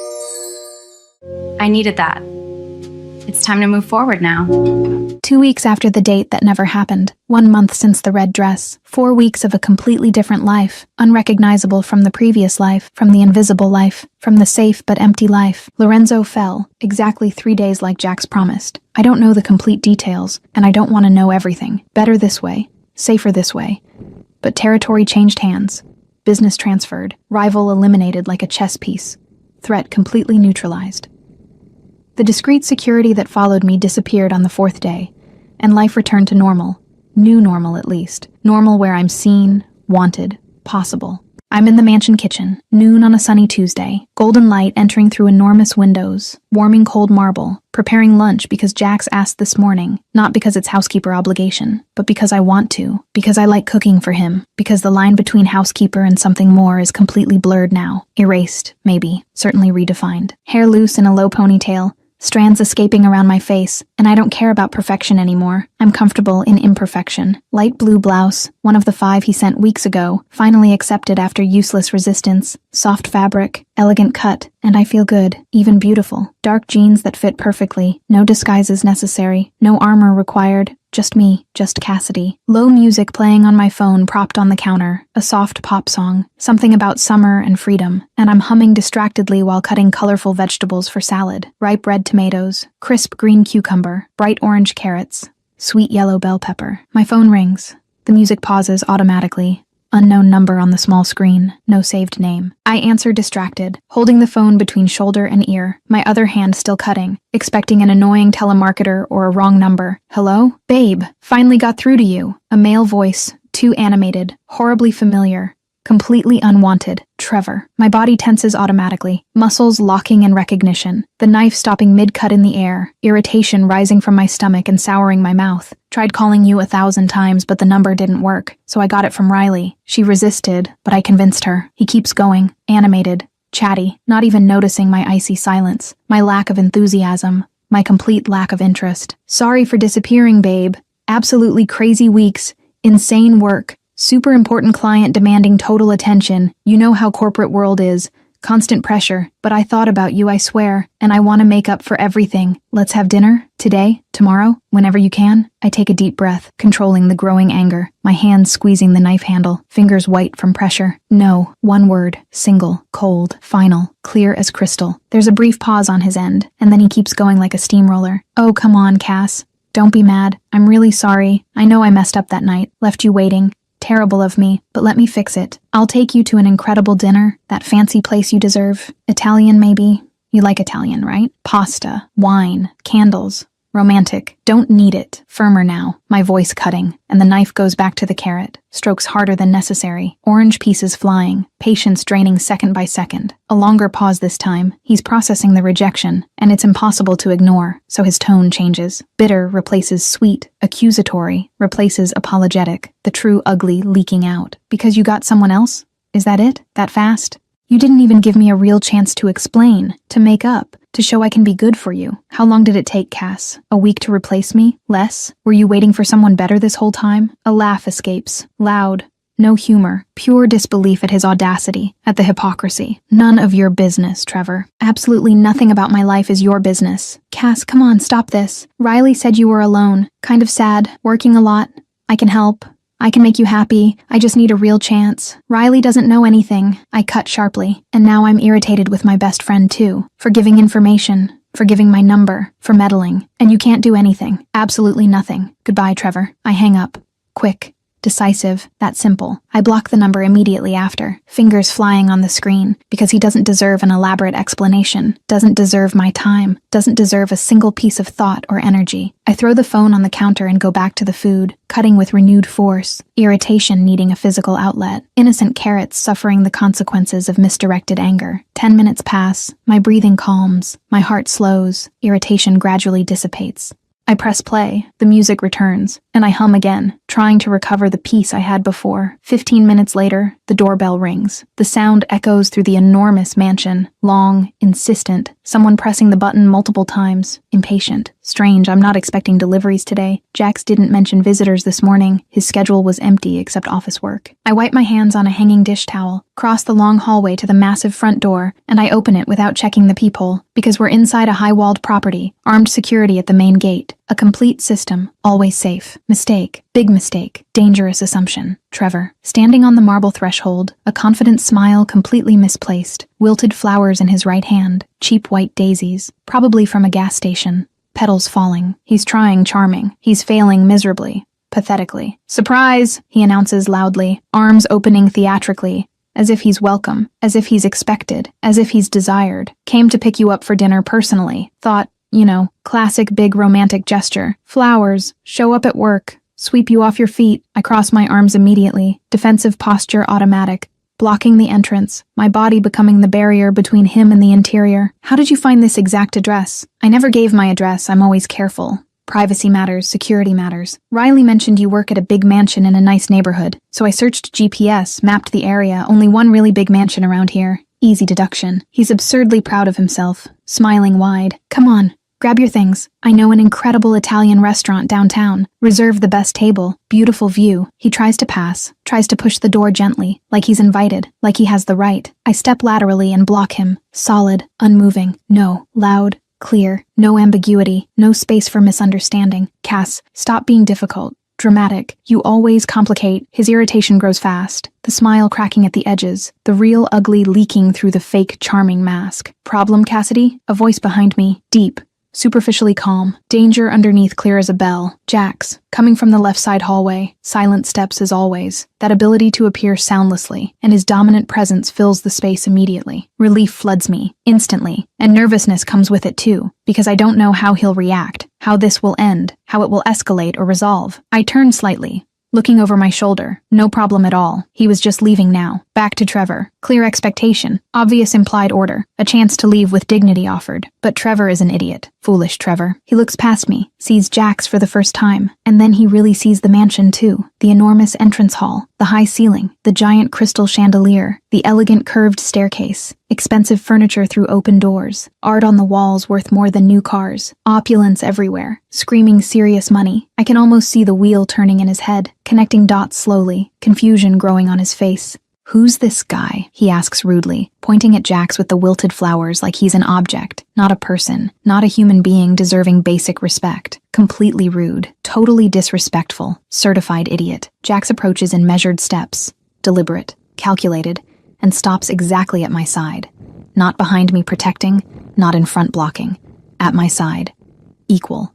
I needed that. It's time to move forward now. 2 weeks after the date that never happened. 1 month since the red dress. 4 weeks of a completely different life. Unrecognizable from the previous life, from the invisible life, from the safe but empty life. Lorenzo fell, exactly 3 days like Jax promised. I don't know the complete details, and I don't want to know everything. Better this way. Safer this way. But territory changed hands. Business transferred. Rival eliminated like a chess piece. Threat completely neutralized. The discreet security that followed me disappeared on the 4th day, and life returned to normal. New normal, at least. Normal where I'm seen, wanted, possible. I'm in the mansion kitchen, noon on a sunny Tuesday, golden light entering through enormous windows, warming cold marble, preparing lunch because Jax asked this morning, not because it's housekeeper obligation, but because I want to, because I like cooking for him, because the line between housekeeper and something more is completely blurred now, erased, maybe, certainly redefined. Hair loose in a low ponytail, strands escaping around my face, and I don't care about perfection anymore. I'm comfortable in imperfection. Light blue blouse, one of the 5 he sent weeks ago, finally accepted after useless resistance. Soft fabric, elegant cut, and I feel good, even beautiful. Dark jeans that fit perfectly, no disguises necessary, no armor required. Just me, just Cassidy. Low music playing on my phone propped on the counter, a soft pop song, something about summer and freedom, and I'm humming distractedly while cutting colorful vegetables for salad. Ripe red tomatoes, crisp green cucumber, bright orange carrots, sweet yellow bell pepper. My phone rings. The music pauses automatically. Unknown number on the small screen, no saved name. I answer distracted, holding the phone between shoulder and ear, my other hand still cutting, expecting an annoying telemarketer or a wrong number. Hello? Babe, finally got through to you. A male voice, too animated, horribly familiar. Completely unwanted. Trevor. My body tenses automatically, muscles locking in recognition, the knife stopping mid-cut in the air, irritation rising from my stomach and souring my mouth. Tried calling you 1,000 times, but the number didn't work, so I got it from Riley. She resisted, but I convinced her. He keeps going, animated, chatty, not even noticing my icy silence, my lack of enthusiasm, my complete lack of interest. Sorry for disappearing, babe. Absolutely crazy weeks, insane work. Super important client demanding total attention. You know how corporate world is. Constant pressure. But I thought about you, I swear. And I want to make up for everything. Let's have dinner? Today? Tomorrow? Whenever you can? I take a deep breath, controlling the growing anger. My hands squeezing the knife handle. Fingers white from pressure. No. One word. Single. Cold. Final. Clear as crystal. There's a brief pause on his end. And then he keeps going like a steamroller. Oh, come on, Cass. Don't be mad. I'm really sorry. I know I messed up that night. Left you waiting. Terrible of me, but let me fix it. I'll take you to an incredible dinner, that fancy place you deserve. Italian, maybe? You like Italian, right? Pasta, wine, candles. Romantic. Don't need it. Firmer now. My voice cutting. And the knife goes back to the carrot. Strokes harder than necessary. Orange pieces flying. Patience draining second by second. A longer pause this time. He's processing the rejection, and it's impossible to ignore, so his tone changes. Bitter replaces sweet. Accusatory replaces apologetic. The true ugly leaking out. Because you got someone else? Is that it? That fast? You didn't even give me a real chance to explain, to make up, to show I can be good for you. How long did it take, Cass? A week to replace me? Less? Were you waiting for someone better this whole time? A laugh escapes. Loud. No humor. Pure disbelief at his audacity, at the hypocrisy. None of your business, Trevor. Absolutely nothing about my life is your business. Cass, come on, stop this. Riley said you were alone. Kind of sad. Working a lot. I can help. I can make you happy. I just need a real chance. Riley doesn't know anything. I cut sharply. And now I'm irritated with my best friend too. For giving information. For giving my number. For meddling. And you can't do anything. Absolutely nothing. Goodbye, Trevor. I hang up. Quick. Decisive, that simple. I block the number immediately after, fingers flying on the screen, because he doesn't deserve an elaborate explanation, doesn't deserve my time, doesn't deserve a single piece of thought or energy. I throw the phone on the counter and go back to the food, cutting with renewed force, irritation needing a physical outlet, innocent carrots suffering the consequences of misdirected anger. 10 minutes pass, my breathing calms, my heart slows, irritation gradually dissipates. I press play, the music returns, and I hum again, trying to recover the peace I had before. 15 minutes later, the doorbell rings. The sound echoes through the enormous mansion, long, insistent, someone pressing the button multiple times, impatient. Strange, I'm not expecting deliveries today. Jax didn't mention visitors this morning. His schedule was empty except office work. I wipe my hands on a hanging dish towel, cross the long hallway to the massive front door, and I open it without checking the peephole, because we're inside a high-walled property, armed security at the main gate. A complete system, always safe. Mistake, big mistake, dangerous assumption. Trevor, standing on the marble threshold, a confident smile completely misplaced, wilted flowers in his right hand, cheap white daisies, probably from a gas station. Petals falling. He's trying charming. He's failing miserably, pathetically. Surprise, he announces loudly, arms opening theatrically, as if he's welcome, as if he's expected, as if he's desired. Came to pick you up for dinner personally. Thought, classic big romantic gesture. Flowers, show up at work, sweep you off your feet. I cross my arms immediately, defensive posture automatic, blocking the entrance, my body becoming the barrier between him and the interior. How did you find this exact address? I never gave my address, I'm always careful. Privacy matters, security matters. Riley mentioned you work at a big mansion in a nice neighborhood, so I searched GPS, mapped the area, only one really big mansion around here. Easy deduction. He's absurdly proud of himself, smiling wide. Come on. Grab your things. I know an incredible Italian restaurant downtown. Reserve the best table. Beautiful view. He tries to pass, tries to push the door gently, like he's invited, like he has the right. I step laterally and block him. Solid, unmoving. No. Loud, clear. No ambiguity. No space for misunderstanding. Cass, stop being difficult. Dramatic. You always complicate. His irritation grows fast. The smile cracking at the edges. The real ugly leaking through the fake charming mask. Problem, Cassidy? A voice behind me. Deep. Superficially calm. Danger underneath clear as a bell. Jax, coming from the left side hallway. Silent steps as always. That ability to appear soundlessly, and his dominant presence fills the space immediately. Relief floods me, instantly, and nervousness comes with it too, because I don't know how he'll react, how this will end, how it will escalate or resolve. I turn slightly, looking over my shoulder. No problem at all. He was just leaving now. Back to Trevor. Clear expectation. Obvious implied order. A chance to leave with dignity offered. But Trevor is an idiot. Foolish Trevor. He looks past me, sees Jax for the first time, and then he really sees the mansion too. The enormous entrance hall, the high ceiling, the giant crystal chandelier, the elegant curved staircase, expensive furniture through open doors, art on the walls worth more than new cars, opulence everywhere, screaming serious money. I can almost see the wheel turning in his head, connecting dots slowly, confusion growing on his face. Who's this guy? He asks rudely, pointing at Jax with the wilted flowers like he's an object, not a person, not a human being deserving basic respect. Completely rude, totally disrespectful, certified idiot. Jax approaches in measured steps, deliberate, calculated, and stops exactly at my side. Not behind me protecting, not in front blocking. At my side. Equal.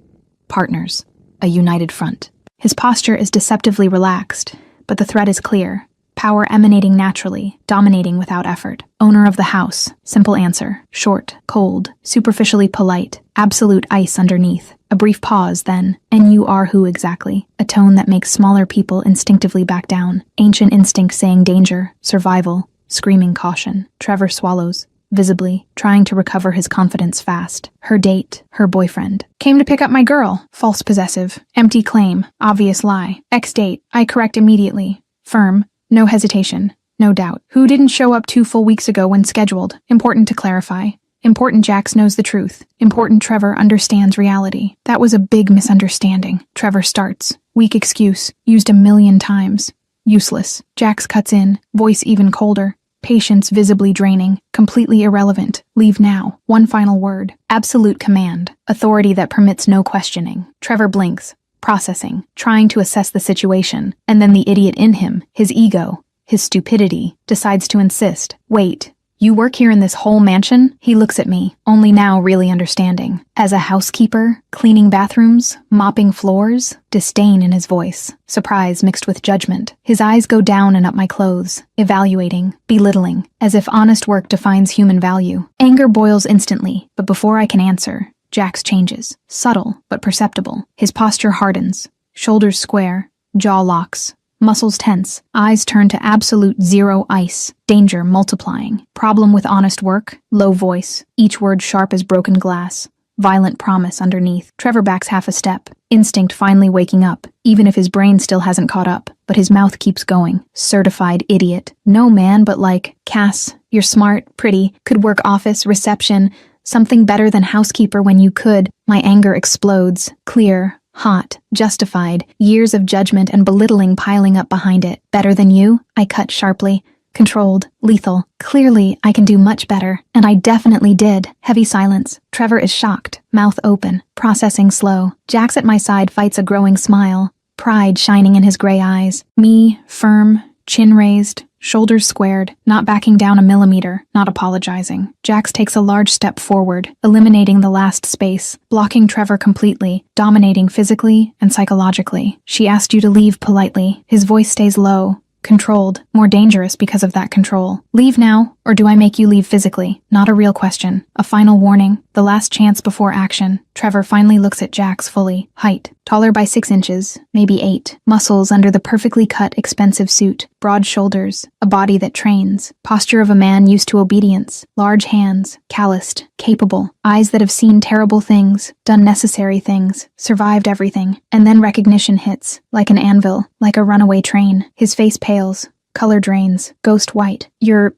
Partners. A united front. His posture is deceptively relaxed, but the threat is clear. Power emanating naturally, dominating without effort. Owner of the house. Simple answer. Short, cold, superficially polite. Absolute ice underneath. A brief pause, then. And you are who exactly? A tone that makes smaller people instinctively back down. Ancient instinct saying danger, survival, screaming caution. Trevor swallows, visibly, trying to recover his confidence fast. Her date, her boyfriend. Came to pick up my girl. False possessive. Empty claim. Obvious lie. Ex-date. I correct immediately. Firm. No hesitation. No doubt. Who didn't show up 2 full weeks ago when scheduled? Important to clarify. Important Jax knows the truth. Important Trevor understands reality. That was a big misunderstanding. Trevor starts. Weak excuse. Used 1,000,000 times. Useless. Jax cuts in. Voice even colder. Patience visibly draining. Completely irrelevant. Leave now. One final word. Absolute command. Authority that permits no questioning. Trevor blinks. Processing, trying to assess the situation, and then the idiot in him, his ego, his stupidity, decides to insist. Wait, You work here in this whole mansion? He looks at me, only now really understanding. As a housekeeper, cleaning bathrooms, mopping floors, disdain in his voice, surprise mixed with judgment. His eyes go down and up my clothes, evaluating, belittling, as if honest work defines human value. Anger boils instantly, but before I can answer, Jax changes. Subtle, but perceptible. His posture hardens, shoulders square, jaw locks, muscles tense, eyes turn to absolute zero ice, danger multiplying. Problem with honest work, low voice, each word sharp as broken glass. Violent promise underneath. Trevor backs half a step, instinct finally waking up, even if his brain still hasn't caught up, but his mouth keeps going. Certified idiot. No man, but like, Cass, you're smart, pretty, could work office, reception, something better than housekeeper when you could. My anger explodes, clear, hot, justified, years of judgment and belittling piling up behind it. Better than you? I cut sharply. Controlled, lethal. Clearly, I can do much better. And I definitely did. Heavy silence. Trevor is shocked, mouth open, processing slow. Jax at my side fights a growing smile, pride shining in his gray eyes. Me, firm, chin raised, shoulders squared, not backing down a millimeter, not apologizing. Jax takes a large step forward, eliminating the last space, blocking Trevor completely, dominating physically and psychologically. She asked you to leave politely. His voice stays low, controlled, more dangerous because of that control. Leave now, or do I make you leave physically? Not a real question. A final warning. The last chance before action. Trevor finally looks at Jax fully. Height. Taller by 6 inches, maybe 8. Muscles under the perfectly cut, expensive suit. Broad shoulders. A body that trains. Posture of a man used to obedience. Large hands. Calloused. Capable. Eyes that have seen terrible things. Done necessary things. Survived everything. And then recognition hits. Like an anvil. Like a runaway train. His face pales. Color drains. Ghost white.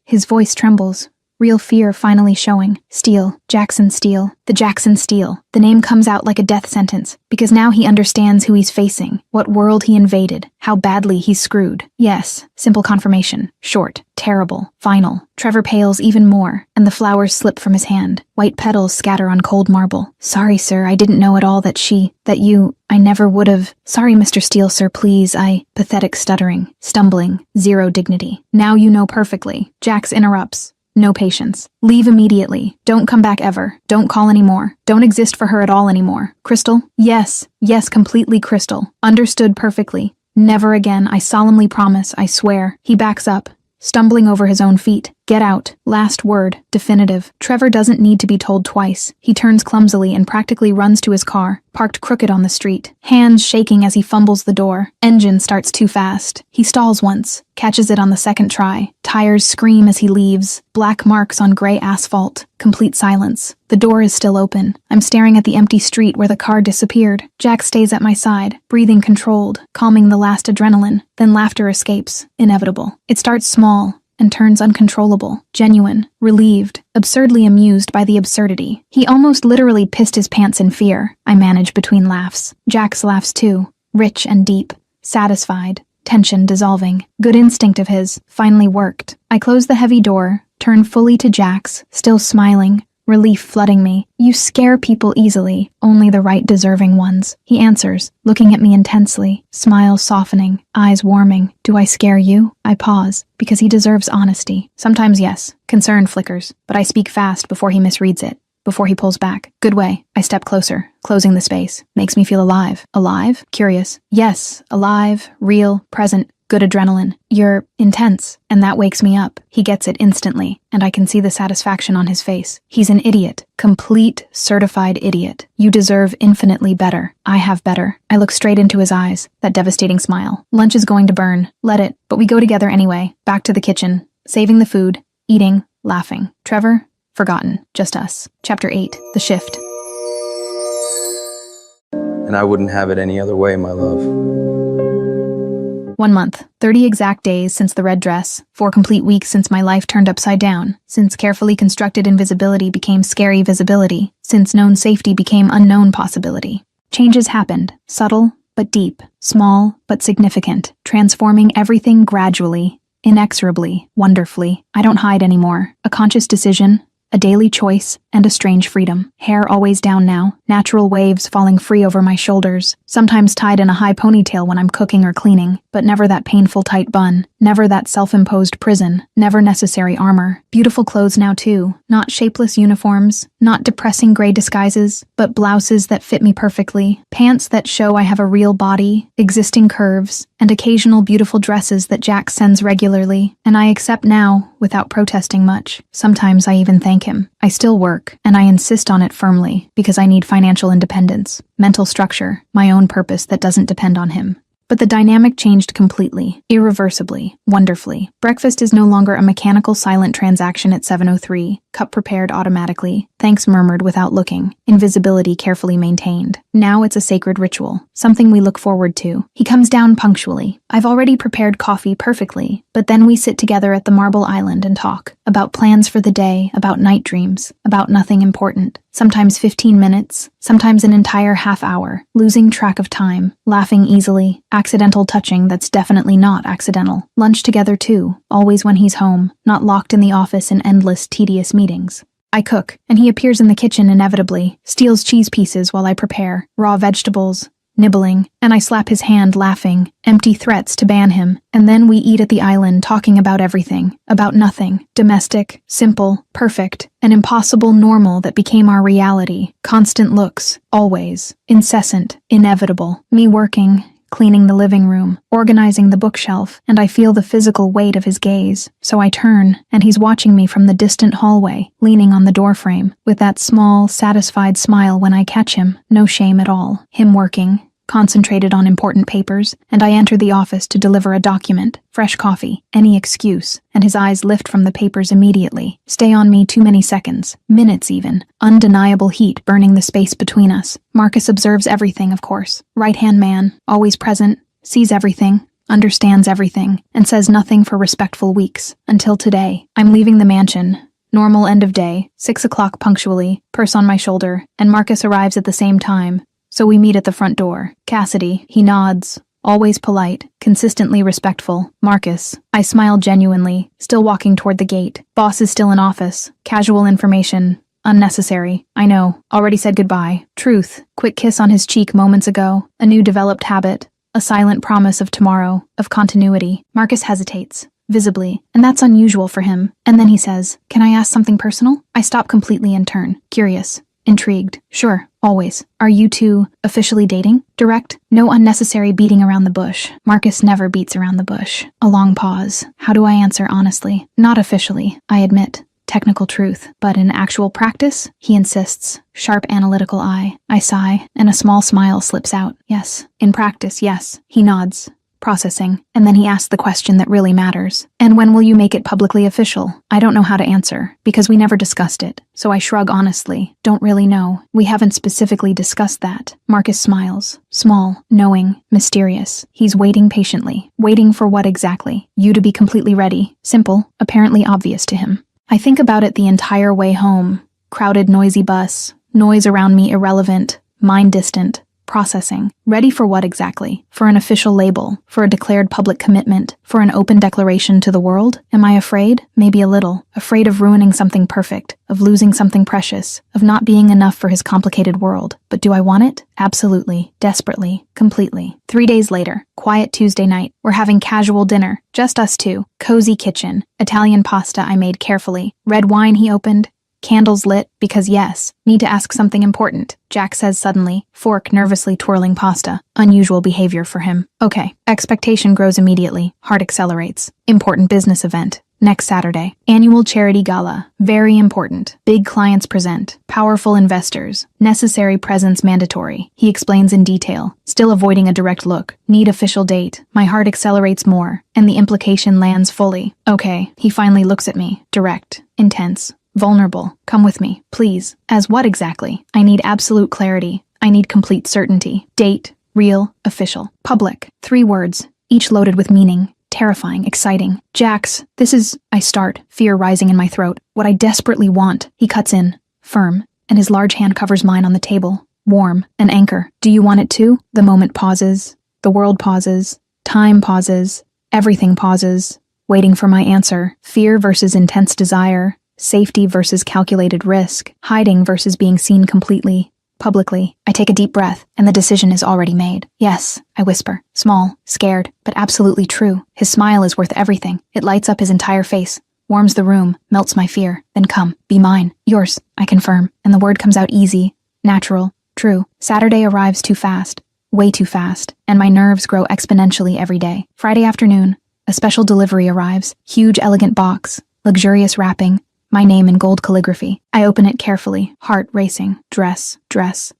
His voice trembles. Real fear finally showing. Steele. Jackson Steele. The Jackson Steele. The name comes out like a death sentence, because now he understands who he's facing, what world he invaded, how badly he's screwed. Yes, simple confirmation. Short. Terrible. Final. Trevor pales even more, and the flowers slip from his hand. White petals scatter on cold marble. Sorry, sir, I didn't know at all I never would have. Sorry, Mr. Steele, sir, please, pathetic stuttering, stumbling, zero dignity. Now you know perfectly. Jax interrupts. No patience. Leave immediately. Don't come back ever. Don't call anymore. Don't exist for her at all anymore. Crystal? Yes, completely Crystal. Understood perfectly. Never again, I solemnly promise, I swear. He backs up, stumbling over his own feet. Get out. Last word. Definitive. Trevor doesn't need to be told twice. He turns clumsily and practically runs to his car, parked crooked on the street. Hands shaking as he fumbles the door. Engine starts too fast. He stalls once, catches it on the second try. Tires scream as he leaves. Black marks on gray asphalt. Complete silence. The door is still open. I'm staring at the empty street where the car disappeared. Jack stays at my side, breathing controlled, calming the last adrenaline. Then laughter escapes. Inevitable. It starts small and turns uncontrollable, genuine, relieved, absurdly amused by the absurdity. He almost literally pissed his pants in fear. I manage between laughs. Jax laughs too, rich and deep, satisfied, tension dissolving. Good instinct of his, finally worked. I close the heavy door, turn fully to Jax, still smiling, relief flooding me. You scare people easily, only the right deserving ones. He answers, looking at me intensely, smile softening, eyes warming. Do I scare you? I pause, because he deserves honesty. Sometimes yes, concern flickers, but I speak fast before he misreads it, before he pulls back. Good way. I step closer, closing the space. Makes me feel alive. Alive? Curious. Yes, alive, real, present. Good adrenaline. You're intense, and that wakes me up. He gets it instantly, and I can see the satisfaction on his face. He's an idiot. Complete, certified idiot. You deserve infinitely better. I have better. I look straight into his eyes, that devastating smile. Lunch is going to burn. Let it. But we go together anyway. Back to the kitchen. Saving the food. Eating. Laughing. Trevor? Forgotten. Just us. Chapter 8. The Shift. And I wouldn't have it any other way, my love. 1 month, 30 exact days since the red dress, 4 complete weeks since my life turned upside down, since carefully constructed invisibility became scary visibility, since known safety became unknown possibility. Changes happened, subtle but deep, small but significant, transforming everything gradually, inexorably, wonderfully. I don't hide anymore. A conscious decision, a daily choice, and a strange freedom. Hair always down now, natural waves falling free over my shoulders, sometimes tied in a high ponytail when I'm cooking or cleaning, but never that painful tight bun, never that self-imposed prison, never necessary armor. Beautiful clothes now too, not shapeless uniforms, not depressing gray disguises, but blouses that fit me perfectly, pants that show I have a real body, existing curves, and occasional beautiful dresses that Jack sends regularly, and I accept now without protesting much. Sometimes I even thank him. I still work, and I insist on it firmly because I need financial independence, mental structure, my own purpose that doesn't depend on him. But the dynamic changed completely, irreversibly, wonderfully. Breakfast is no longer a mechanical silent transaction at 7:03, cup prepared automatically, thanks murmured without looking, invisibility carefully maintained. Now it's a sacred ritual, something we look forward to. He comes down punctually. I've already prepared coffee perfectly, but then we sit together at the Marble Island and talk about plans for the day, about night dreams, about nothing important. Sometimes 15 minutes, sometimes an entire half hour, losing track of time, laughing easily, accidental touching that's definitely not accidental. Lunch together too, always when he's home, not locked in the office in endless, tedious meetings. I cook, and he appears in the kitchen inevitably, steals cheese pieces while I prepare, raw vegetables, nibbling, and I slap his hand laughing, empty threats to ban him, and then we eat at the island talking about everything, about nothing, domestic, simple, perfect, an impossible normal that became our reality, constant looks, always, incessant, inevitable, me working, cleaning the living room, organizing the bookshelf, and I feel the physical weight of his gaze. So I turn, and he's watching me from the distant hallway, leaning on the doorframe, with that small, satisfied smile when I catch him, no shame at all. Him working, concentrated on important papers, and I enter the office to deliver a document, fresh coffee, any excuse, and his eyes lift from the papers immediately, stay on me too many seconds, minutes even, undeniable heat burning the space between us. Marcus observes everything, of course. Right-hand man, always present, sees everything, understands everything, and says nothing for respectful weeks, until today. I'm leaving the mansion. Normal end of day, 6 o'clock punctually, purse on my shoulder, and Marcus arrives at the same time. So we meet at the front door. Cassidy, he nods, always polite, consistently respectful. Marcus, I smile genuinely, still walking toward the gate. Boss is still in office. Casual information, unnecessary. I know, already said goodbye. Truth, quick kiss on his cheek moments ago. A new developed habit, a silent promise of tomorrow, of continuity. Marcus hesitates, visibly, and that's unusual for him. And then he says, "Can I ask something personal?" I stop completely and turn, curious. Intrigued. Sure, always. Are you two officially dating? Direct. No unnecessary beating around the bush. Marcus never beats around the bush. A long pause. How do I answer honestly? Not officially, I admit. Technical truth. But in actual practice? He insists. Sharp analytical eye. I sigh, and a small smile slips out. Yes. In practice, yes. He nods. Processing, and then he asks the question that really matters. And when will you make it publicly official? I don't know how to answer, because we never discussed it. So I shrug honestly. Don't really know. We haven't specifically discussed that. Marcus smiles. Small, knowing, mysterious. He's waiting patiently. Waiting for what exactly? You to be completely ready. Simple, apparently obvious to him. I think about it the entire way home. Crowded, noisy bus. Noise around me irrelevant. Mind distant. Processing. Ready for what exactly? For an official label? For a declared public commitment? For an open declaration to the world? Am I afraid? Maybe a little. Afraid of ruining something perfect, of losing something precious, of not being enough for his complicated world. But do I want it? Absolutely. Desperately. Completely. 3 days later. Quiet Tuesday night. We're having casual dinner. Just us two. Cozy kitchen. Italian pasta I made carefully. Red wine he opened. Candles lit, because yes, need to ask something important, Jack says suddenly, fork nervously twirling pasta. Unusual behavior for him. Okay. Expectation grows immediately. Heart accelerates. Important business event. Next Saturday. Annual charity gala. Very important. Big clients present. Powerful investors. Necessary presence mandatory. He explains in detail, still avoiding a direct look. Need official date. My heart accelerates more, and the implication lands fully. Okay. He finally looks at me. Direct. Intense. Vulnerable. Come with me, please. As what exactly? I need absolute clarity. I need complete certainty. Date. Real. Official. Public. 3 words, each loaded with meaning. Terrifying. Exciting. Jax, this is... I start, fear rising in my throat. What I desperately want. He cuts in. Firm. And his large hand covers mine on the table. Warm. An anchor. Do you want it too? The moment pauses. The world pauses. Time pauses. Everything pauses. Waiting for my answer. Fear versus intense desire. Safety versus calculated risk. Hiding versus being seen completely. Publicly. I take a deep breath, and the decision is already made. Yes, I whisper. Small, scared, but absolutely true. His smile is worth everything. It lights up his entire face, warms the room, melts my fear. Then come, be mine. Yours, I confirm. And the word comes out easy, natural, true. Saturday arrives too fast. Way too fast. And my nerves grow exponentially every day. Friday afternoon, a special delivery arrives. Huge, elegant box. Luxurious wrapping. My name in gold calligraphy. I open it carefully, heart racing. Dress.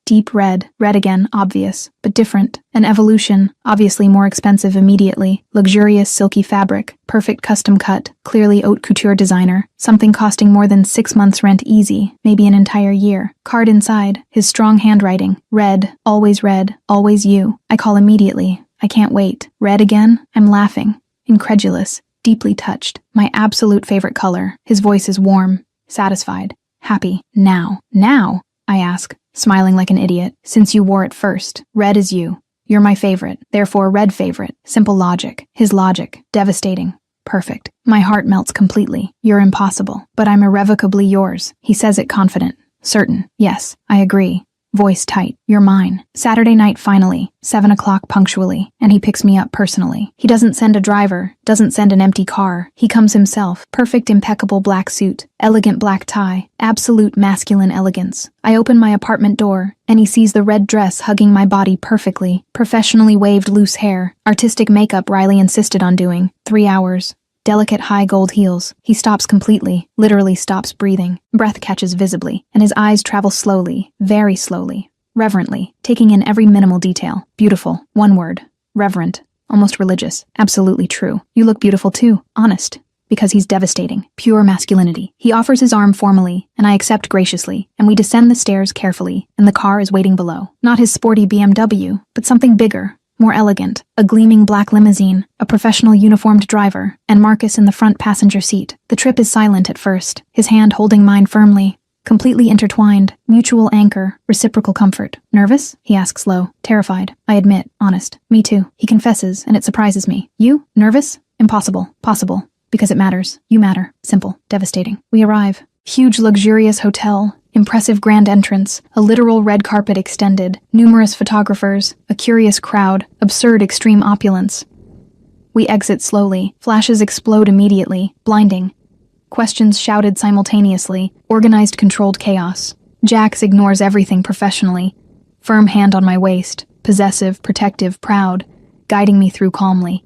Deep red. Red again, obvious, but different. An evolution, obviously more expensive immediately. Luxurious silky fabric. Perfect custom cut. Clearly haute couture designer. Something costing more than 6 months rent easy. Maybe an entire year. Card inside. His strong handwriting. Red, always you. I call immediately. I can't wait. Red again? I'm laughing. Incredulous. Deeply touched. My absolute favorite color. His voice is warm, satisfied, happy. Now, I ask, smiling like an idiot. Since you wore it first. Red is you. You're my favorite. Therefore, red favorite. Simple logic. His logic. Devastating. Perfect. My heart melts completely. You're impossible. But I'm irrevocably yours. He says it confident. Certain. Yes, I agree. Voice tight. You're mine. Saturday night finally, 7 o'clock punctually, and he picks me up personally. He doesn't send a driver, doesn't send an empty car. He comes himself. Perfect impeccable black suit, elegant black tie, absolute masculine elegance. I open my apartment door, and he sees the red dress hugging my body perfectly. Professionally waved loose hair, artistic makeup Riley insisted on doing. 3 hours. Delicate high gold heels. He stops completely, literally stops breathing. Breath catches visibly, and his eyes travel slowly, very slowly, reverently, taking in every minimal detail. Beautiful. One word. Reverent. Almost religious. Absolutely true. You look beautiful too. Honest. Because he's devastating. Pure masculinity. He offers his arm formally, and I accept graciously, and we descend the stairs carefully, and the car is waiting below. Not his sporty BMW, but something bigger. More elegant, a gleaming black limousine, a professional uniformed driver, and Marcus in the front passenger seat. The trip is silent at first, his hand holding mine firmly, completely intertwined, mutual anchor, reciprocal comfort. Nervous? He asks low. Terrified. I admit, honest. Me too. He confesses, and it surprises me. You? Nervous? Impossible. Possible. Because it matters. You matter. Simple. Devastating. We arrive. Huge luxurious hotel. Impressive grand entrance, a literal red carpet extended, numerous photographers, a curious crowd, absurd extreme opulence. We exit slowly, flashes explode immediately, blinding. Questions shouted simultaneously, organized controlled chaos. Jax ignores everything professionally, firm hand on my waist, possessive, protective, proud, guiding me through calmly.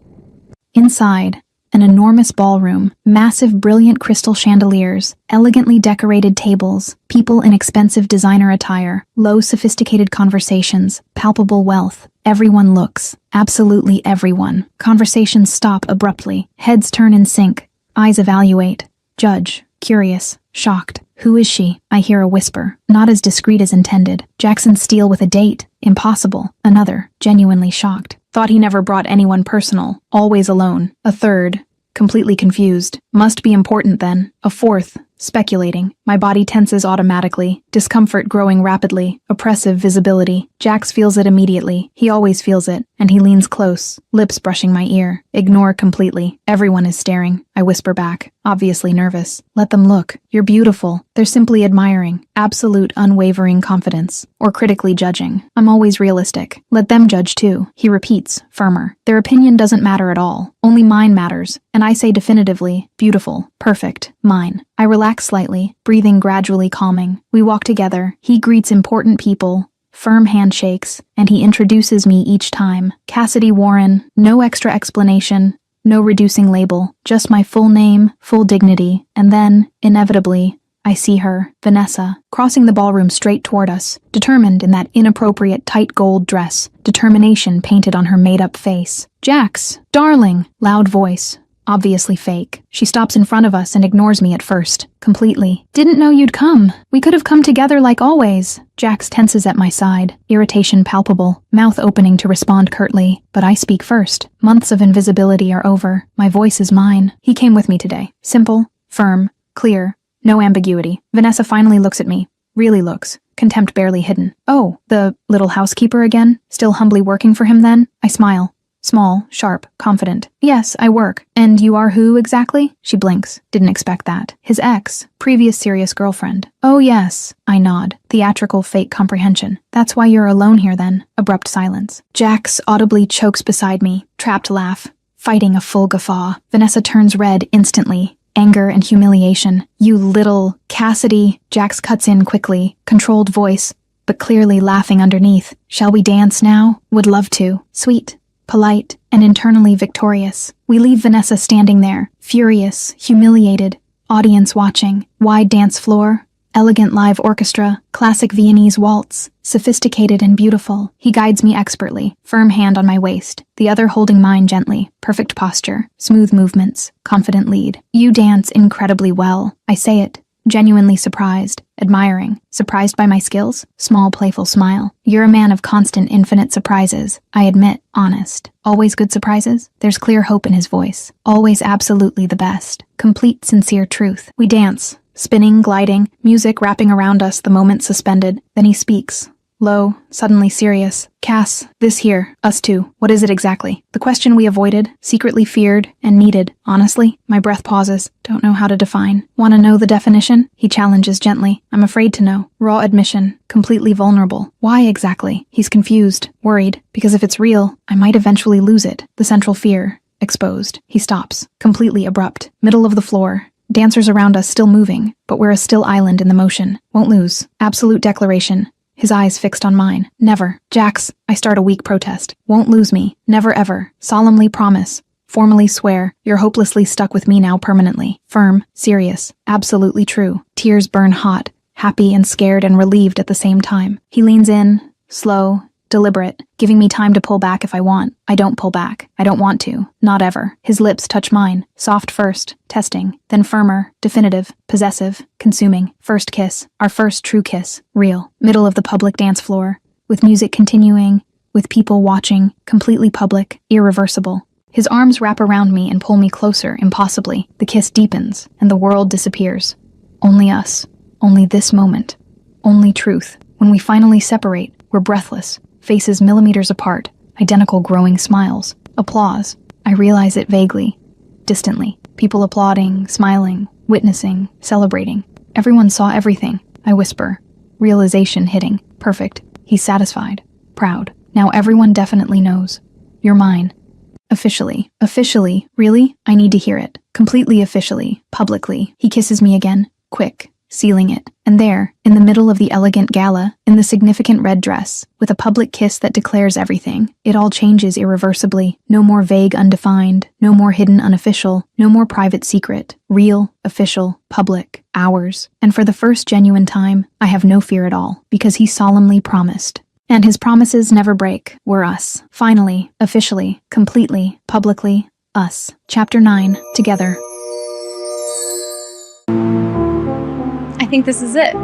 Inside, an enormous ballroom, massive brilliant crystal chandeliers, elegantly decorated tables, people in expensive designer attire, low sophisticated conversations, palpable wealth. Everyone looks. Absolutely everyone. Conversations stop abruptly. Heads turn in sync. Eyes evaluate. Judge. Curious. Shocked. Who is she? I hear a whisper. Not as discreet as intended. Jackson Steele with a date. Impossible. Another. Genuinely shocked. Thought he never brought anyone personal. Always alone. A third. Completely confused. Must be important then. A fourth. Speculating. My body tenses automatically. Discomfort growing rapidly. Oppressive visibility. Jax feels it immediately. He always feels it. And he leans close. Lips brushing my ear. Ignore completely. Everyone is staring. I whisper back. Obviously nervous. Let them look. You're beautiful. They're simply admiring. Absolute unwavering confidence. Or critically judging. I'm always realistic. Let them judge too. He repeats, firmer. Their opinion doesn't matter at all. Only mine matters. And I say definitively, beautiful, perfect, mine. I relax slightly, breathing gradually calming. We walk together. He greets important people. Firm handshakes, and he introduces me each time. Cassidy Warren. No extra explanation. No reducing label. Just my full name, full dignity. And then, inevitably, I see her, Vanessa, crossing the ballroom straight toward us, determined in that inappropriate tight gold dress, determination painted on her made-up face. Jax, darling, loud voice. Obviously fake. She stops in front of us and ignores me at first, completely. Didn't know you'd come. We could have come together like always. Jax tenses at my side, irritation palpable, mouth opening to respond curtly, but I speak first. Months of invisibility are over. My voice is mine. He came with me today. Simple, firm, clear, no ambiguity. Vanessa finally looks at me. Really looks. Contempt barely hidden. Oh, the little housekeeper again? Still humbly working for him then? I smile. Small, sharp, confident. Yes, I work. And you are who exactly? She blinks. Didn't expect that. His ex. Previous serious girlfriend. Oh yes. I nod. Theatrical fake comprehension. That's why you're alone here then. Abrupt silence. Jax audibly chokes beside me. Trapped laugh. Fighting a full guffaw. Vanessa turns red instantly. Anger and humiliation. You little... Cassidy. Jax cuts in quickly. Controlled voice, but clearly laughing underneath. Shall we dance now? Would love to. Sweet, polite, and internally victorious. We leave Vanessa standing there, furious, humiliated, audience watching. Wide dance floor, elegant live orchestra, classic Viennese waltz, sophisticated and beautiful. He guides me expertly, firm hand on my waist, the other holding mine gently, perfect posture, smooth movements, confident lead. You dance incredibly well. I say it, genuinely surprised, admiring, surprised by my skills, small playful smile. You're a man of constant infinite surprises, I admit, honest. Always good surprises? There's clear hope in his voice. Always absolutely the best. Complete sincere truth. We dance. Spinning, gliding, music wrapping around us, the moment suspended. Then he speaks. Low, suddenly serious. Cass, this here, us two, what is it exactly? The question we avoided, secretly feared, and needed. Honestly, my breath pauses. Don't know how to define. Want to know the definition? He challenges gently. I'm afraid to know. Raw admission. Completely vulnerable. Why exactly? He's confused, worried, because if it's real, I might eventually lose it. The central fear. Exposed. He stops. Completely abrupt. Middle of the floor. Dancers around us still moving, but we're a still island in the motion. Won't lose. Absolute declaration. His eyes fixed on mine. Never. Jax, I start a weak protest. Won't lose me. Never ever. Solemnly promise. Formally swear. You're hopelessly stuck with me now permanently. Firm. Serious. Absolutely true. Tears burn hot. Happy and scared and relieved at the same time. He leans in. Slow. Deliberate, giving me time to pull back if I want. I don't pull back. I don't want to. Not ever. His lips touch mine. Soft first, testing, then firmer, definitive, possessive, consuming. First kiss. Our first true kiss. Real. Middle of the public dance floor. With music continuing, with people watching, completely public, irreversible. His arms wrap around me and pull me closer, impossibly. The kiss deepens, and the world disappears. Only us. Only this moment. Only truth. When we finally separate, we're breathless. Faces millimeters apart, identical growing smiles. Applause. I realize it vaguely, distantly. People applauding, smiling, witnessing, celebrating. Everyone saw everything. I whisper. Realization hitting. Perfect. He's satisfied. Proud. Now everyone definitely knows. You're mine. Officially. Officially. Really? I need to hear it. Completely officially. Publicly. He kisses me again. Quick. Sealing it. And there, in the middle of the elegant gala, in the significant red dress, with a public kiss that declares everything, it all changes irreversibly. No more vague undefined, no more hidden unofficial, no more private secret. Real, official, public, ours. And for the first genuine time, I have no fear at all, because he solemnly promised. And his promises never break. We're us. Finally, officially, completely, publicly, us. Chapter 9, together. I think this is it.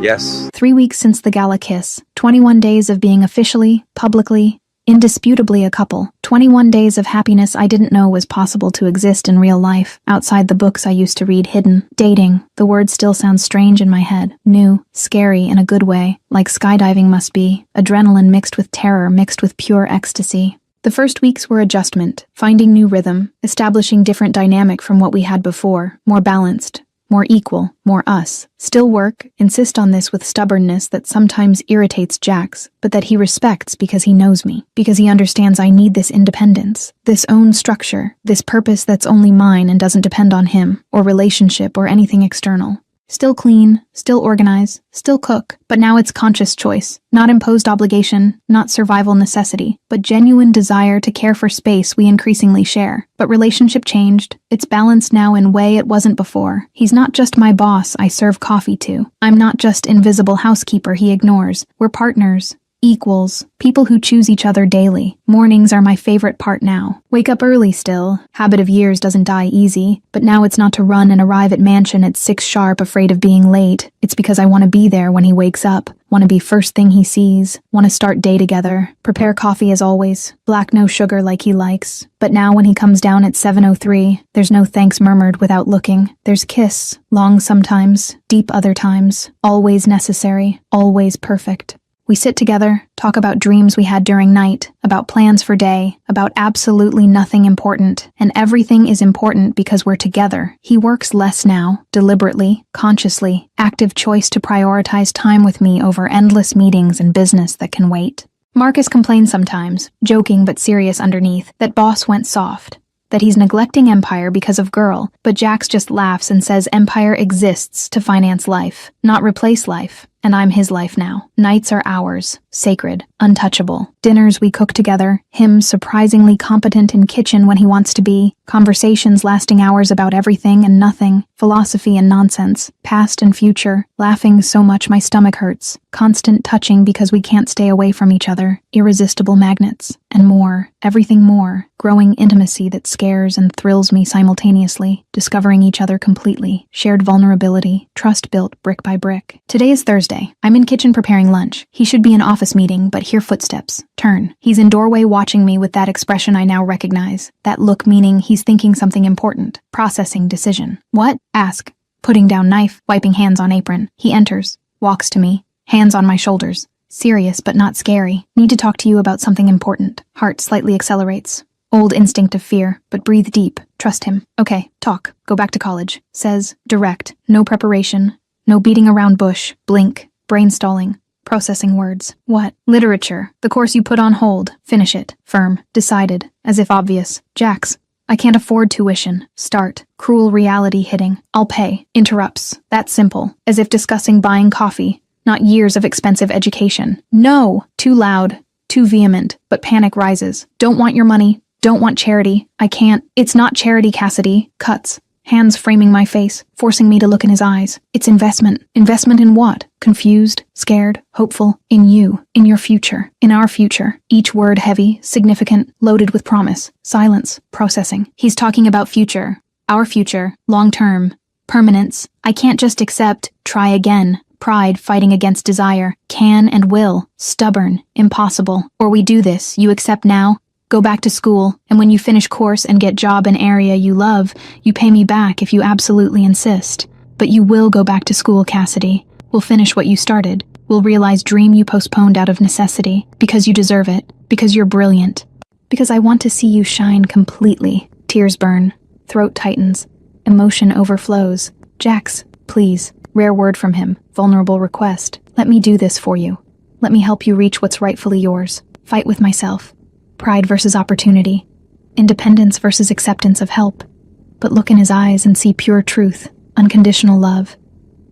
Yes. 3 weeks since the gala kiss. 21 days of being officially, publicly, indisputably a couple. 21 days of happiness I didn't know was possible to exist in real life, outside the books I used to read hidden. Dating. The word still sounds strange in my head. New. Scary in a good way. Like skydiving must be. Adrenaline mixed with terror, mixed with pure ecstasy. The first weeks were adjustment. Finding new rhythm. Establishing different dynamic from what we had before. More balanced. More equal, more us. Still work, insist on this with stubbornness that sometimes irritates Jax, but that he respects because he knows me, because he understands I need this independence, this own structure, this purpose that's only mine and doesn't depend on him, or relationship, or anything external. Still clean, still organize, still cook, but now it's conscious choice, not imposed obligation, not survival necessity, but genuine desire to care for space we increasingly share. But relationship changed. It's balanced now in way it wasn't before. He's not just my boss I serve coffee to. I'm not just invisible housekeeper he ignores. We're partners. Equals. People who choose each other daily. Mornings are my favorite part now. Wake up early still. Habit of years doesn't die easy. But now it's not to run and arrive at mansion at 6 sharp afraid of being late. It's because I want to be there when he wakes up. Want to be first thing he sees. Want to start day together. Prepare coffee as always. Black no sugar like he likes. But now when he comes down at 7:03, there's no thanks murmured without looking. There's kiss. Long sometimes. Deep other times. Always necessary. Always perfect. We sit together, talk about dreams we had during night, about plans for day, about absolutely nothing important. And everything is important because we're together. He works less now, deliberately, consciously, active choice to prioritize time with me over endless meetings and business that can wait. Marcus complains sometimes, joking but serious underneath, that boss went soft, that he's neglecting Empire because of girl, but Jax just laughs and says Empire exists to finance life, not replace life. And I'm his life now. Nights are ours, sacred, untouchable. Dinners we cook together, him surprisingly competent in kitchen when he wants to be, conversations lasting hours about everything and nothing, philosophy and nonsense, past and future, laughing so much my stomach hurts, constant touching because we can't stay away from each other, irresistible magnets, and more, everything more, growing intimacy that scares and thrills me simultaneously, discovering each other completely, shared vulnerability, trust built brick by brick. Today is Thursday. I'm in kitchen preparing lunch. He should be in office meeting, but hear footsteps. Turn. He's in doorway watching me with that expression I now recognize. That look meaning he's thinking something important. Processing decision. What? Ask. Putting down knife, wiping hands on apron. He enters. Walks to me. Hands on my shoulders. Serious but not scary. Need to talk to you about something important. Heart slightly accelerates. Old instinct of fear, but breathe deep. Trust him. Okay, talk. Go back to college. Says, direct. No preparation. No beating around bush, blink, brain stalling, processing words. What? Literature. The course you put on hold. Finish it. Firm. Decided. As if obvious. Jax. I can't afford tuition. Start. Cruel reality hitting. I'll pay. Interrupts. That simple. As if discussing buying coffee. Not years of expensive education. No! Too loud. Too vehement. But panic rises. Don't want your money. Don't want charity. I can't. It's not charity, Cassidy. Cuts. Hands framing my face, forcing me to look in his eyes. It's investment. Investment in what? Confused, scared, hopeful. In you. In your future. In our future. Each word heavy, significant, loaded with promise. Silence. Processing. He's talking about future. Our future. Long-term. Permanence. I can't just accept. Try again. Pride fighting against desire. Can and will. Stubborn. Impossible. Or we do this. You accept now. Go back to school, and when you finish course and get job in area you love, you pay me back if you absolutely insist. But you will go back to school, Cassidy. We'll finish what you started. We'll realize dream you postponed out of necessity, because you deserve it, because you're brilliant. Because I want to see you shine completely. Tears burn. Throat tightens. Emotion overflows. Jax, please. Rare word from him. Vulnerable request. Let me do this for you. Let me help you reach what's rightfully yours. Fight with myself. Pride versus opportunity. Independence versus acceptance of help. But look in his eyes and see pure truth, unconditional love.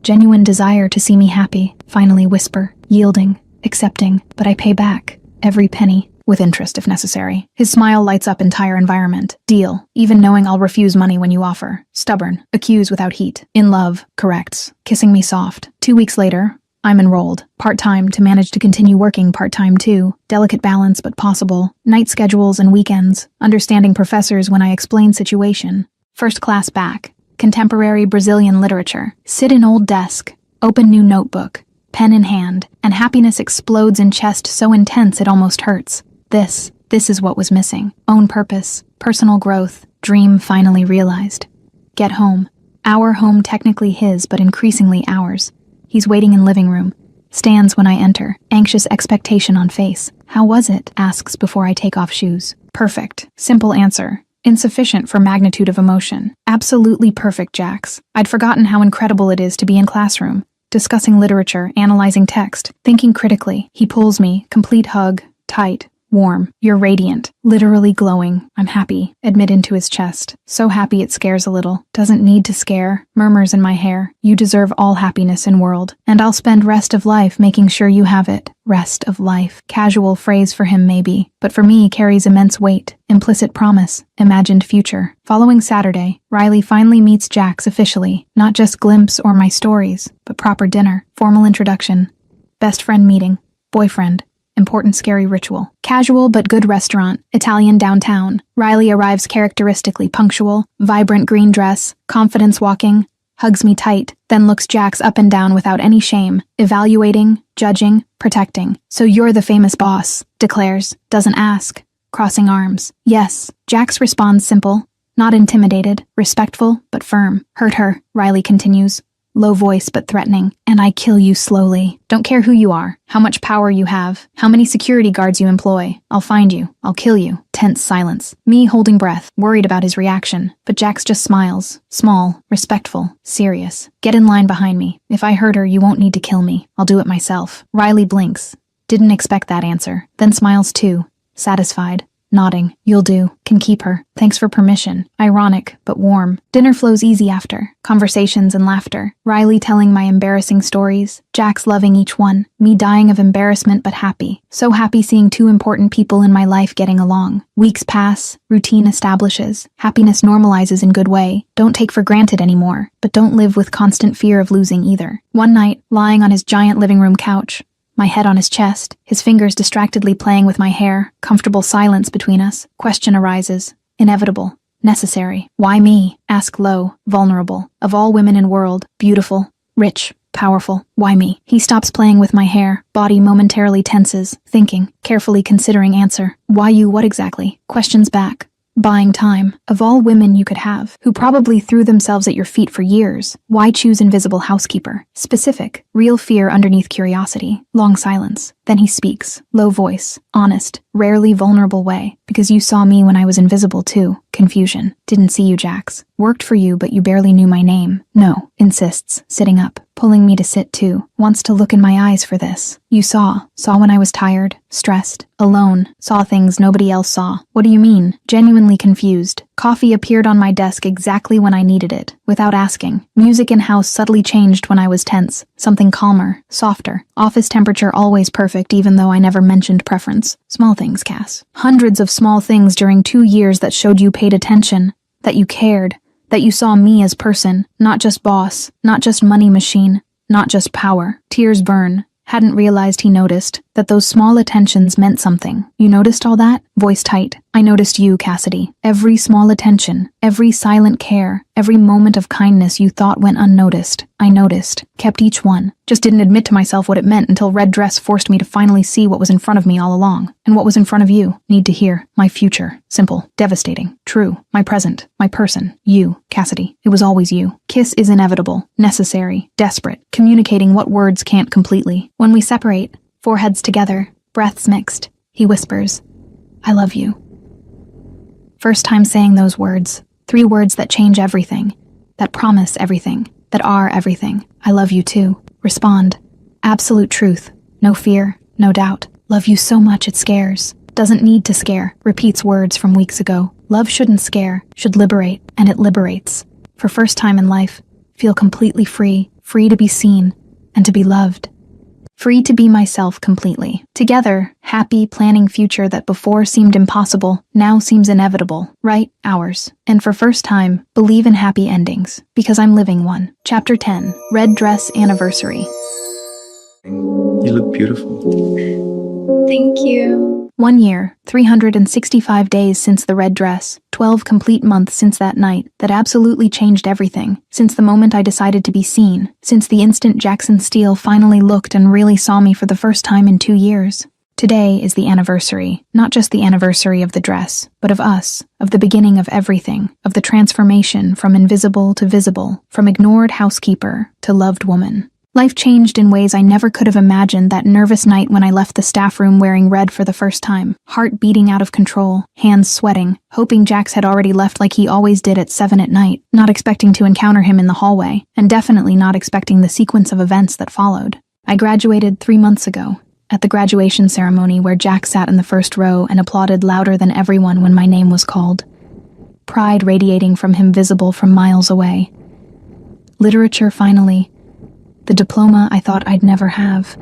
Genuine desire to see me happy, finally whisper, yielding, accepting, but I pay back, every penny, with interest if necessary. His smile lights up entire environment. Deal, even knowing I'll refuse money when you offer. Stubborn, accuse without heat. In love, corrects, kissing me soft. 2 weeks later, I'm enrolled, part-time to manage to continue working part-time too. Delicate balance but possible. Night schedules and weekends. Understanding professors when I explain situation. First class back. Contemporary Brazilian literature. Sit in old desk. Open new notebook. Pen in hand. And happiness explodes in chest so intense it almost hurts. This is what was missing. Own purpose. Personal growth. Dream finally realized. Get home. Our home technically his but increasingly ours. He's waiting in living room. Stands when I enter, anxious expectation on face. How was it? Asks before I take off shoes. Perfect. Simple answer. Insufficient for magnitude of emotion. Absolutely perfect, Jax. I'd forgotten how incredible it is to be in classroom. Discussing literature, analyzing text, thinking critically. He pulls me, complete hug, tight, warm. You're radiant. Literally glowing. I'm happy. Admit into his chest. So happy it scares a little. Doesn't need to scare. Murmurs in my hair. You deserve all happiness in world. And I'll spend rest of life making sure you have it. Rest of life. Casual phrase for him maybe. But for me carries immense weight. Implicit promise. Imagined future. Following Saturday, Riley finally meets Jax officially. Not just glimpse or my stories, but proper dinner. Formal introduction. Best friend meeting. Boyfriend. Important scary ritual. Casual but good restaurant. Italian downtown. Riley arrives characteristically punctual. Vibrant green dress. Confidence walking. Hugs me tight. Then looks Jax up and down without any shame. Evaluating. Judging. Protecting. So you're the famous boss. Declares. Doesn't ask. Crossing arms. Yes. Jax responds simple. Not intimidated. Respectful but firm. Hurt her. Riley continues. low voice but threatening, and I kill you slowly. Don't care who you are, how much power you have, how many security guards you employ. I'll find you. I'll kill you. Tense silence. Me holding breath, worried about his reaction. But Jax just smiles. Small, respectful, serious. Get in line behind me. If I hurt her, you won't need to kill me. I'll do it myself. Riley blinks. Didn't expect that answer. Then smiles too. Satisfied. Nodding. You'll do. Can keep her. Thanks for permission. Ironic, but warm. Dinner flows easy after. Conversations and laughter. Riley telling my embarrassing stories. Jax loving each one. Me dying of embarrassment but happy. So happy seeing two important people in my life getting along. Weeks pass. Routine establishes. Happiness normalizes in good way. Don't take for granted anymore. But don't live with constant fear of losing either. One night, lying on his giant living room couch, my head on his chest, his fingers distractedly playing with my hair, comfortable silence between us. Question arises. Inevitable. Necessary. Why me? Ask low, vulnerable. Of all women in world, beautiful, rich, powerful. Why me? He stops playing with my hair, body momentarily tenses, thinking, carefully considering answer. Why you what exactly? Questions back. Buying time. Of all women you could have, who probably threw themselves at your feet for years, why choose invisible housekeeper? Specific. Real fear underneath curiosity. Long silence. Then he speaks. Low voice. Honest. Rarely vulnerable way. Because you saw me when I was invisible too. Confusion. Didn't see you, Jax. Worked for you, but you barely knew my name. No. Insists. Sitting up. Pulling me to sit too. Wants to look in my eyes for this. You saw. Saw when I was tired. Stressed. Alone. Saw things nobody else saw. What do you mean? Genuinely confused. Coffee appeared on my desk exactly when I needed it. Without asking. Music in house subtly changed when I was tense. Something calmer. Softer. Office temperature always perfect even though I never mentioned preference. Small things, Cass. Hundreds of small things during 2 years that showed you paid attention. That you cared. That you saw me as person. Not just boss. Not just money machine. Not just power. Tears burn. Hadn't realized he noticed. That those small attentions meant something. You noticed all that? Voice tight. I noticed you, Cassidy. Every small attention. Every silent care. Every moment of kindness you thought went unnoticed. I noticed. Kept each one. Just didn't admit to myself what it meant until red dress forced me to finally see what was in front of me all along. And what was in front of you. Need to hear. My future. Simple. Devastating. True. My present. My person. You, Cassidy. It was always you. Kiss is inevitable. Necessary. Desperate. Communicating what words can't completely. When we separate, foreheads together, breaths mixed, he whispers, I love you. First time saying those words. 3 words that change everything. That promise everything. That are everything. I love you too. Respond. Absolute truth. No fear. No doubt. Love you so much it scares. Doesn't need to scare. Repeats words from weeks ago. Love shouldn't scare. Should liberate. And it liberates. For first time in life, feel completely free. Free to be seen. And to be loved. Free to be myself completely. Together, happy, planning future that before seemed impossible, now seems inevitable. Right? Ours. And for first time, believe in happy endings. Because I'm living one. Chapter 10. Red Dress Anniversary. You look beautiful. Thank you. 1 year, 365 days since the red dress, 12 complete months since that night that absolutely changed everything, since the moment I decided to be seen, since the instant Jackson Steele finally looked and really saw me for the first time in 2 years. Today is the anniversary, not just the anniversary of the dress, but of us, of the beginning of everything, of the transformation from invisible to visible, from ignored housekeeper to loved woman. Life changed in ways I never could have imagined that nervous night when I left the staff room wearing red for the first time, heart beating out of control, hands sweating, hoping Jax had already left like he always did at 7 at night, not expecting to encounter him in the hallway, and definitely not expecting the sequence of events that followed. I graduated 3 months ago, at the graduation ceremony where Jax sat in the first row and applauded louder than everyone when my name was called. Pride radiating from him visible from miles away. Literature finally. The diploma I thought I'd never have.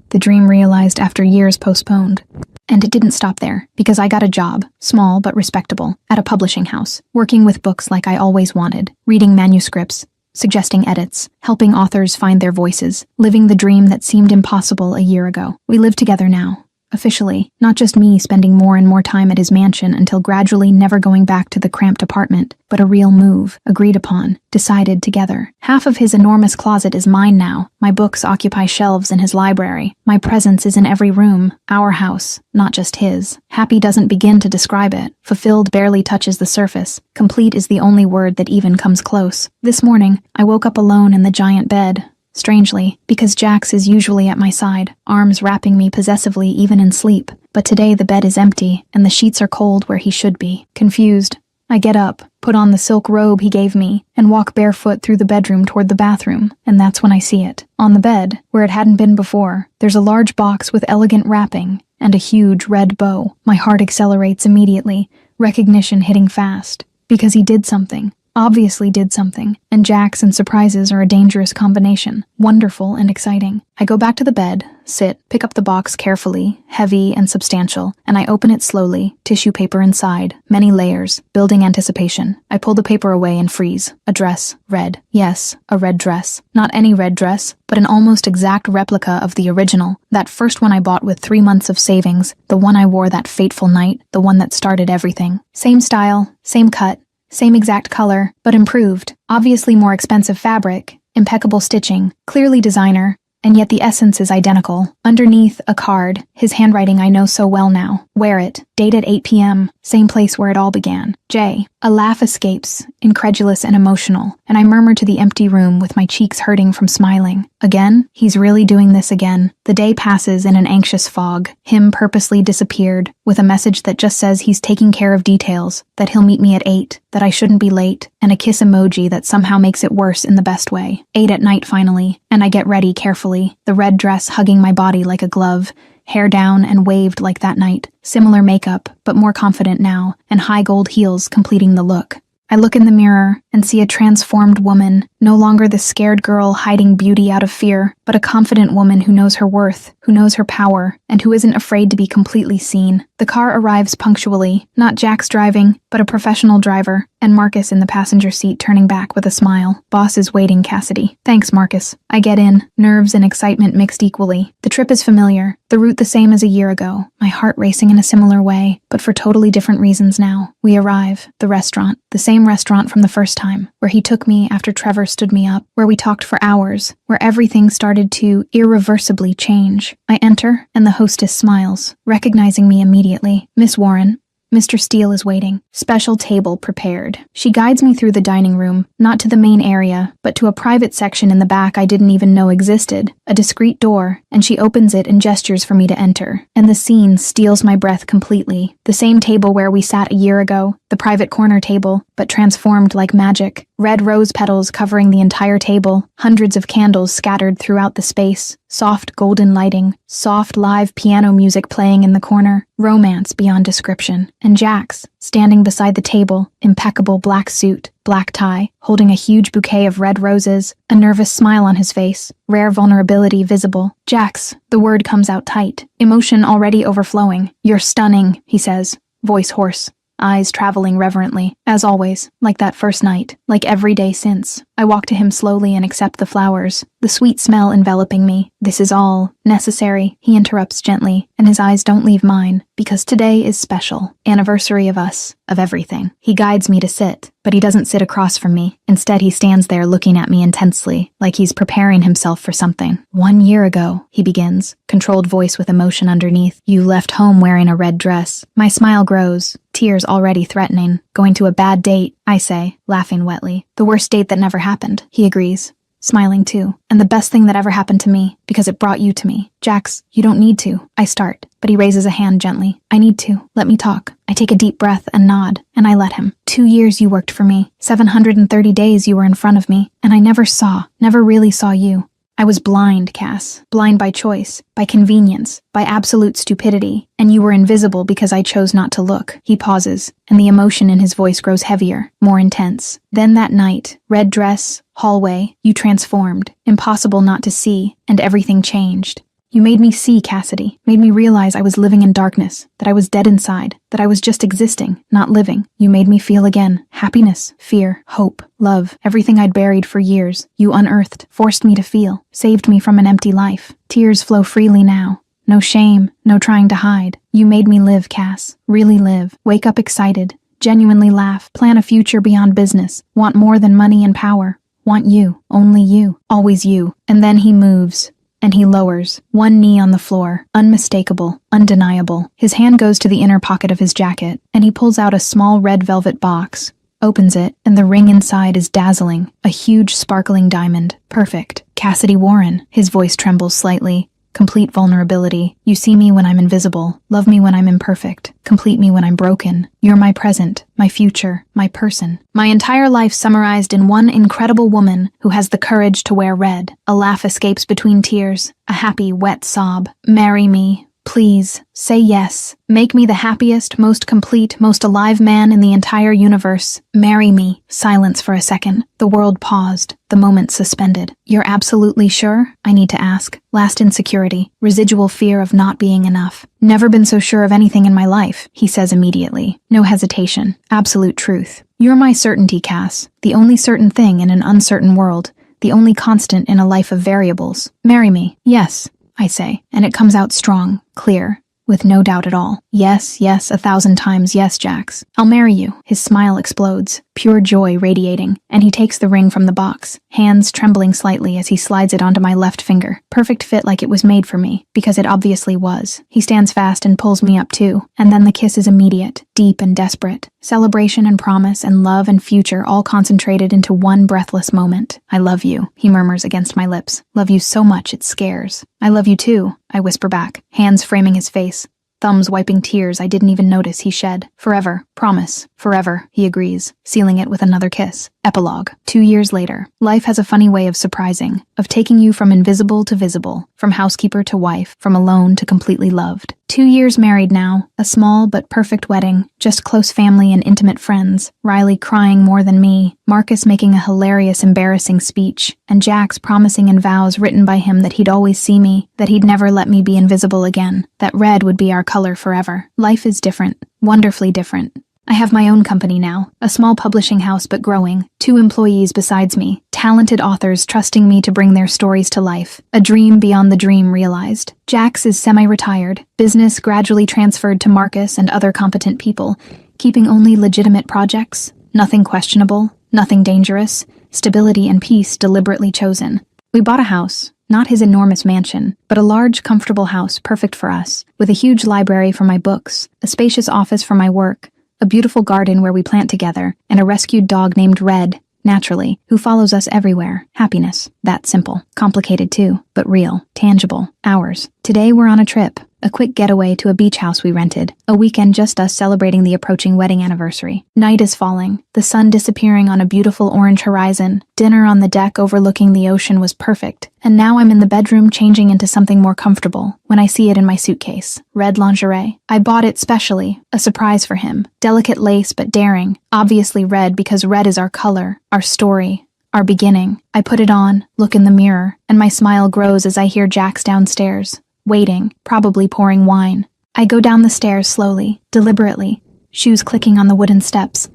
The dream realized after years postponed. And it didn't stop there, because I got a job, small but respectable, at a publishing house, working with books like I always wanted, reading manuscripts, suggesting edits, helping authors find their voices, living the dream that seemed impossible a year ago. We live together now. Officially, not just me spending more and more time at his mansion until gradually never going back to the cramped apartment, but a real move, agreed upon, decided together. Half of his enormous closet is mine now. My books occupy shelves in his library. My presence is in every room. Our house, not just his. Happy doesn't begin to describe it. Fulfilled barely touches the surface. Complete is the only word that even comes close. This morning, I woke up alone in the giant bed. Strangely, because Jax is usually at my side, arms wrapping me possessively even in sleep. But today the bed is empty, and the sheets are cold where he should be. Confused, I get up, put on the silk robe he gave me, and walk barefoot through the bedroom toward the bathroom, and that's when I see it. On the bed, where it hadn't been before, there's a large box with elegant wrapping and a huge red bow. My heart accelerates immediately, recognition hitting fast. Because he did something. Obviously did something, and Jax and surprises are a dangerous combination, wonderful and exciting. I go back to the bed, sit, pick up the box carefully, heavy and substantial, and I open it slowly, tissue paper inside, many layers, building anticipation. I pull the paper away and freeze. A dress, red. Yes, a red dress. Not any red dress, but an almost exact replica of the original, that first one I bought with 3 months of savings, the one I wore that fateful night, the one that started everything. Same style, same cut, same exact color, but improved. Obviously more expensive fabric, impeccable stitching, clearly designer, and yet the essence is identical. Underneath, a card, his handwriting I know so well now. Wear it. Date at 8 p.m. Same place where it all began. J. A laugh escapes, incredulous and emotional, and I murmur to the empty room with my cheeks hurting from smiling. Again? He's really doing this again. The day passes in an anxious fog. Him purposely disappeared, with a message that just says he's taking care of details, that he'll meet me at 8, that I shouldn't be late, and a kiss emoji that somehow makes it worse in the best way. 8 at night finally, and I get ready carefully, the red dress hugging my body like a glove, hair down and waved like that night, similar makeup, but more confident now, and high gold heels completing the look. I look in the mirror and see a transformed woman, no longer the scared girl hiding beauty out of fear, but a confident woman who knows her worth, who knows her power, and who isn't afraid to be completely seen. The car arrives punctually, not Jax driving, but a professional driver, and Marcus in the passenger seat turning back with a smile. Boss is waiting, Cassidy. Thanks, Marcus. I get in, nerves and excitement mixed equally. The trip is familiar, the route the same as a year ago, my heart racing in a similar way, but for totally different reasons now. We arrive, the restaurant, the same restaurant from the first time, where he took me after Trevor stood me up, where we talked for hours, where everything started to irreversibly change. I enter, and the hostess smiles, recognizing me immediately. Miss Warren. Mr. Steele is waiting. Special table prepared. She guides me through the dining room, not to the main area, but to a private section in the back I didn't even know existed, a discreet door, and she opens it and gestures for me to enter. And the scene steals my breath completely. The same table where we sat a year ago, the private corner table, but transformed like magic. Red rose petals covering the entire table, hundreds of candles scattered throughout the space, soft golden lighting, soft live piano music playing in the corner, romance beyond description. And Jax, standing beside the table, impeccable black suit, black tie, holding a huge bouquet of red roses, a nervous smile on his face, rare vulnerability visible. Jax, the word comes out tight, emotion already overflowing. You're stunning, he says, voice hoarse. Eyes traveling reverently, as always, like that first night, like every day since. I walk to him slowly and accept the flowers, the sweet smell enveloping me. This is all necessary, he interrupts gently, and his eyes don't leave mine, because today is special. Anniversary of us, of everything. He guides me to sit, but he doesn't sit across from me. Instead, he stands there looking at me intensely, like he's preparing himself for something. 1 year ago, he begins, controlled voice with emotion underneath. You left home wearing a red dress. My smile grows, tears already threatening. Going to a bad date, I say, laughing wetly. The worst date that never happened, he agrees, smiling too. And the best thing that ever happened to me, because it brought you to me. Jax, you don't need to. I start, but he raises a hand gently. I need to. Let me talk. I take a deep breath and nod, and I let him. 2 years you worked for me. 730 days you were in front of me, and I never really saw you. I was blind, Cass. Blind by choice, by convenience, by absolute stupidity, and you were invisible because I chose not to look. He pauses, and the emotion in his voice grows heavier, more intense. Then that night, red dress, hallway, you transformed. Impossible not to see, and everything changed. You made me see, Cassidy, made me realize I was living in darkness, that I was dead inside, that I was just existing, not living. You made me feel again, happiness, fear, hope, love, everything I'd buried for years. You unearthed, forced me to feel, saved me from an empty life. Tears flow freely now. No shame, no trying to hide. You made me live, Cass. Really live. Wake up excited. Genuinely laugh. Plan a future beyond business. Want more than money and power. Want you. Only you. Always you. And then he moves. And he lowers, one knee on the floor, unmistakable, undeniable. His hand goes to the inner pocket of his jacket, and he pulls out a small red velvet box, opens it, and the ring inside is dazzling, a huge sparkling diamond. Perfect. Cassidy Warren. His voice trembles slightly. Complete vulnerability. You see me when I'm invisible. Love me when I'm imperfect. Complete me when I'm broken. You're my present, my future, my person. My entire life summarized in one incredible woman who has the courage to wear red. A laugh escapes between tears. A happy, wet sob. Marry me. Please, say yes. Make me the happiest, most complete, most alive man in the entire universe. Marry me. Silence for a second. The world paused. The moment suspended. You're absolutely sure? I need to ask. Last insecurity. Residual fear of not being enough. Never been so sure of anything in my life, he says immediately. No hesitation. Absolute truth. You're my certainty, Cass. The only certain thing in an uncertain world. The only constant in a life of variables. Marry me. Yes, I say, and it comes out strong, clear, with no doubt at all. Yes, yes, 1,000 times yes, Jax. I'll marry you. His smile explodes, pure joy radiating, and he takes the ring from the box, hands trembling slightly as he slides it onto my left finger. Perfect fit like it was made for me, because it obviously was. He stands fast and pulls me up too, and then the kiss is immediate, deep and desperate. Celebration and promise and love and future all concentrated into one breathless moment. I love you, he murmurs against my lips. Love you so much it scares. I love you too, I whisper back, hands framing his face. Thumbs wiping tears I didn't even notice he shed. Forever. Promise. Forever, he agrees, sealing it with another kiss. Epilogue. 2 years later. Life has a funny way of surprising, of taking you from invisible to visible, from housekeeper to wife, from alone to completely loved. 2 years married now, a small but perfect wedding, just close family and intimate friends, Riley crying more than me, Marcus making a hilarious, embarrassing speech, and Jax promising in vows written by him that he'd always see me, that he'd never let me be invisible again, that red would be our color forever. Life is different, wonderfully different. I have my own company now, a small publishing house but growing, 2 employees besides me, talented authors trusting me to bring their stories to life, a dream beyond the dream realized. Jax is semi-retired, business gradually transferred to Marcus and other competent people, keeping only legitimate projects, nothing questionable, nothing dangerous, stability and peace deliberately chosen. We bought a house. Not his enormous mansion, but a large, comfortable house perfect for us, with a huge library for my books, a spacious office for my work, a beautiful garden where we plant together, and a rescued dog named Red, naturally, who follows us everywhere. Happiness. That simple. Complicated too, but real. Tangible. Ours. Today we're on a trip. A quick getaway to a beach house we rented. A weekend just us celebrating the approaching wedding anniversary. Night is falling, the sun disappearing on a beautiful orange horizon. Dinner on the deck overlooking the ocean was perfect. And now I'm in the bedroom changing into something more comfortable when I see it in my suitcase. Red lingerie. I bought it specially, a surprise for him. Delicate lace but daring. Obviously red because red is our color, our story, our beginning. I put it on, look in the mirror, and my smile grows as I hear Jax downstairs. Waiting, probably pouring wine. I go down the stairs slowly, deliberately, shoes clicking on the wooden steps,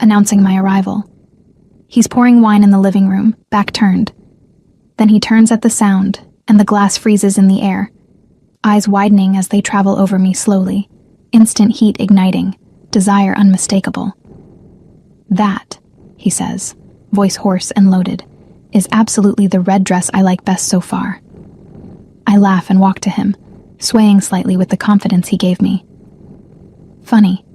announcing my arrival. He's pouring wine in the living room, back turned. Then he turns at the sound, and the glass freezes in the air, eyes widening as they travel over me slowly, instant heat igniting, desire unmistakable. That, he says, voice hoarse and loaded, is absolutely the red dress I like best so far. I laugh and walk to him, swaying slightly with the confidence he gave me. Funny,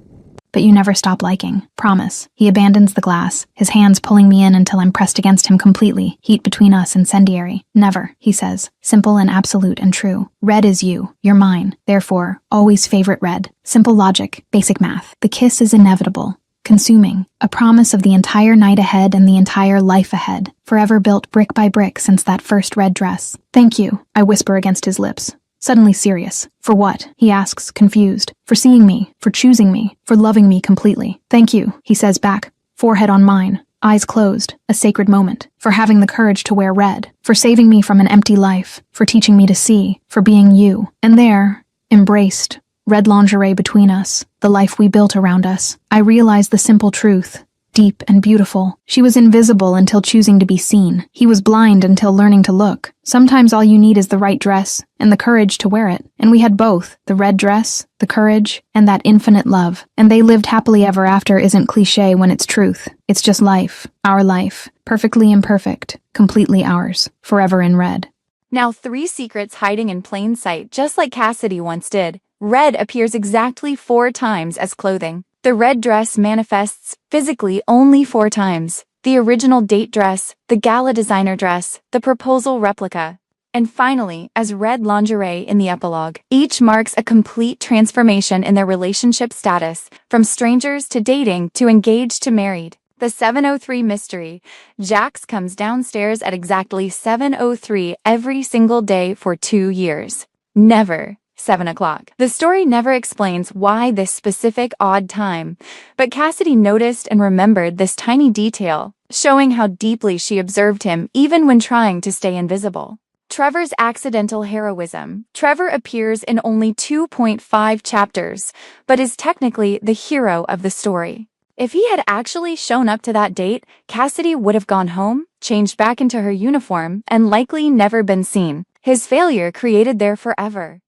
but you never stop liking. Promise. He abandons the glass, his hands pulling me in until I'm pressed against him completely, heat between us incendiary. Never, he says, simple and absolute and true. Red is you, you're mine, therefore, always favorite red. Simple logic, basic math. The kiss is inevitable. Consuming, a promise of the entire night ahead and the entire life ahead, forever built brick by brick since that first red dress. Thank you, I whisper against his lips. Suddenly serious. For what? He asks, confused. For seeing me, for choosing me, for loving me completely. Thank you, he says back, forehead on mine, eyes closed, a sacred moment. For having the courage to wear red, for saving me from an empty life, for teaching me to see, for being you. And there, embraced, red lingerie between us, the life we built around us, I realize the simple truth. deep and beautiful. She was invisible until choosing to be seen. He was blind until learning to look. Sometimes all you need is the right dress and the courage to wear it. And we had both, the red dress, the courage, and that infinite love. And they lived happily ever after isn't cliche when it's truth. It's just life, our life, perfectly imperfect, completely ours, forever in red. Now 3 secrets hiding in plain sight, just like Cassidy once did. Red appears exactly 4 times as clothing. The red dress manifests physically only 4 times. The original date dress, the gala designer dress, the proposal replica, and finally, as red lingerie in the epilogue. Each marks a complete transformation in their relationship status, from strangers to dating to engaged to married. The 703 mystery. Jax comes downstairs at exactly 7:03 every single day for 2 years. Never 7 o'clock. The story never explains why this specific odd time, but Cassidy noticed and remembered this tiny detail, showing how deeply she observed him even when trying to stay invisible. Trevor's accidental heroism. Trevor appears in only 2.5 chapters, but is technically the hero of the story. If he had actually shown up to that date, Cassidy would have gone home, changed back into her uniform, and likely never been seen. His failure created there forever.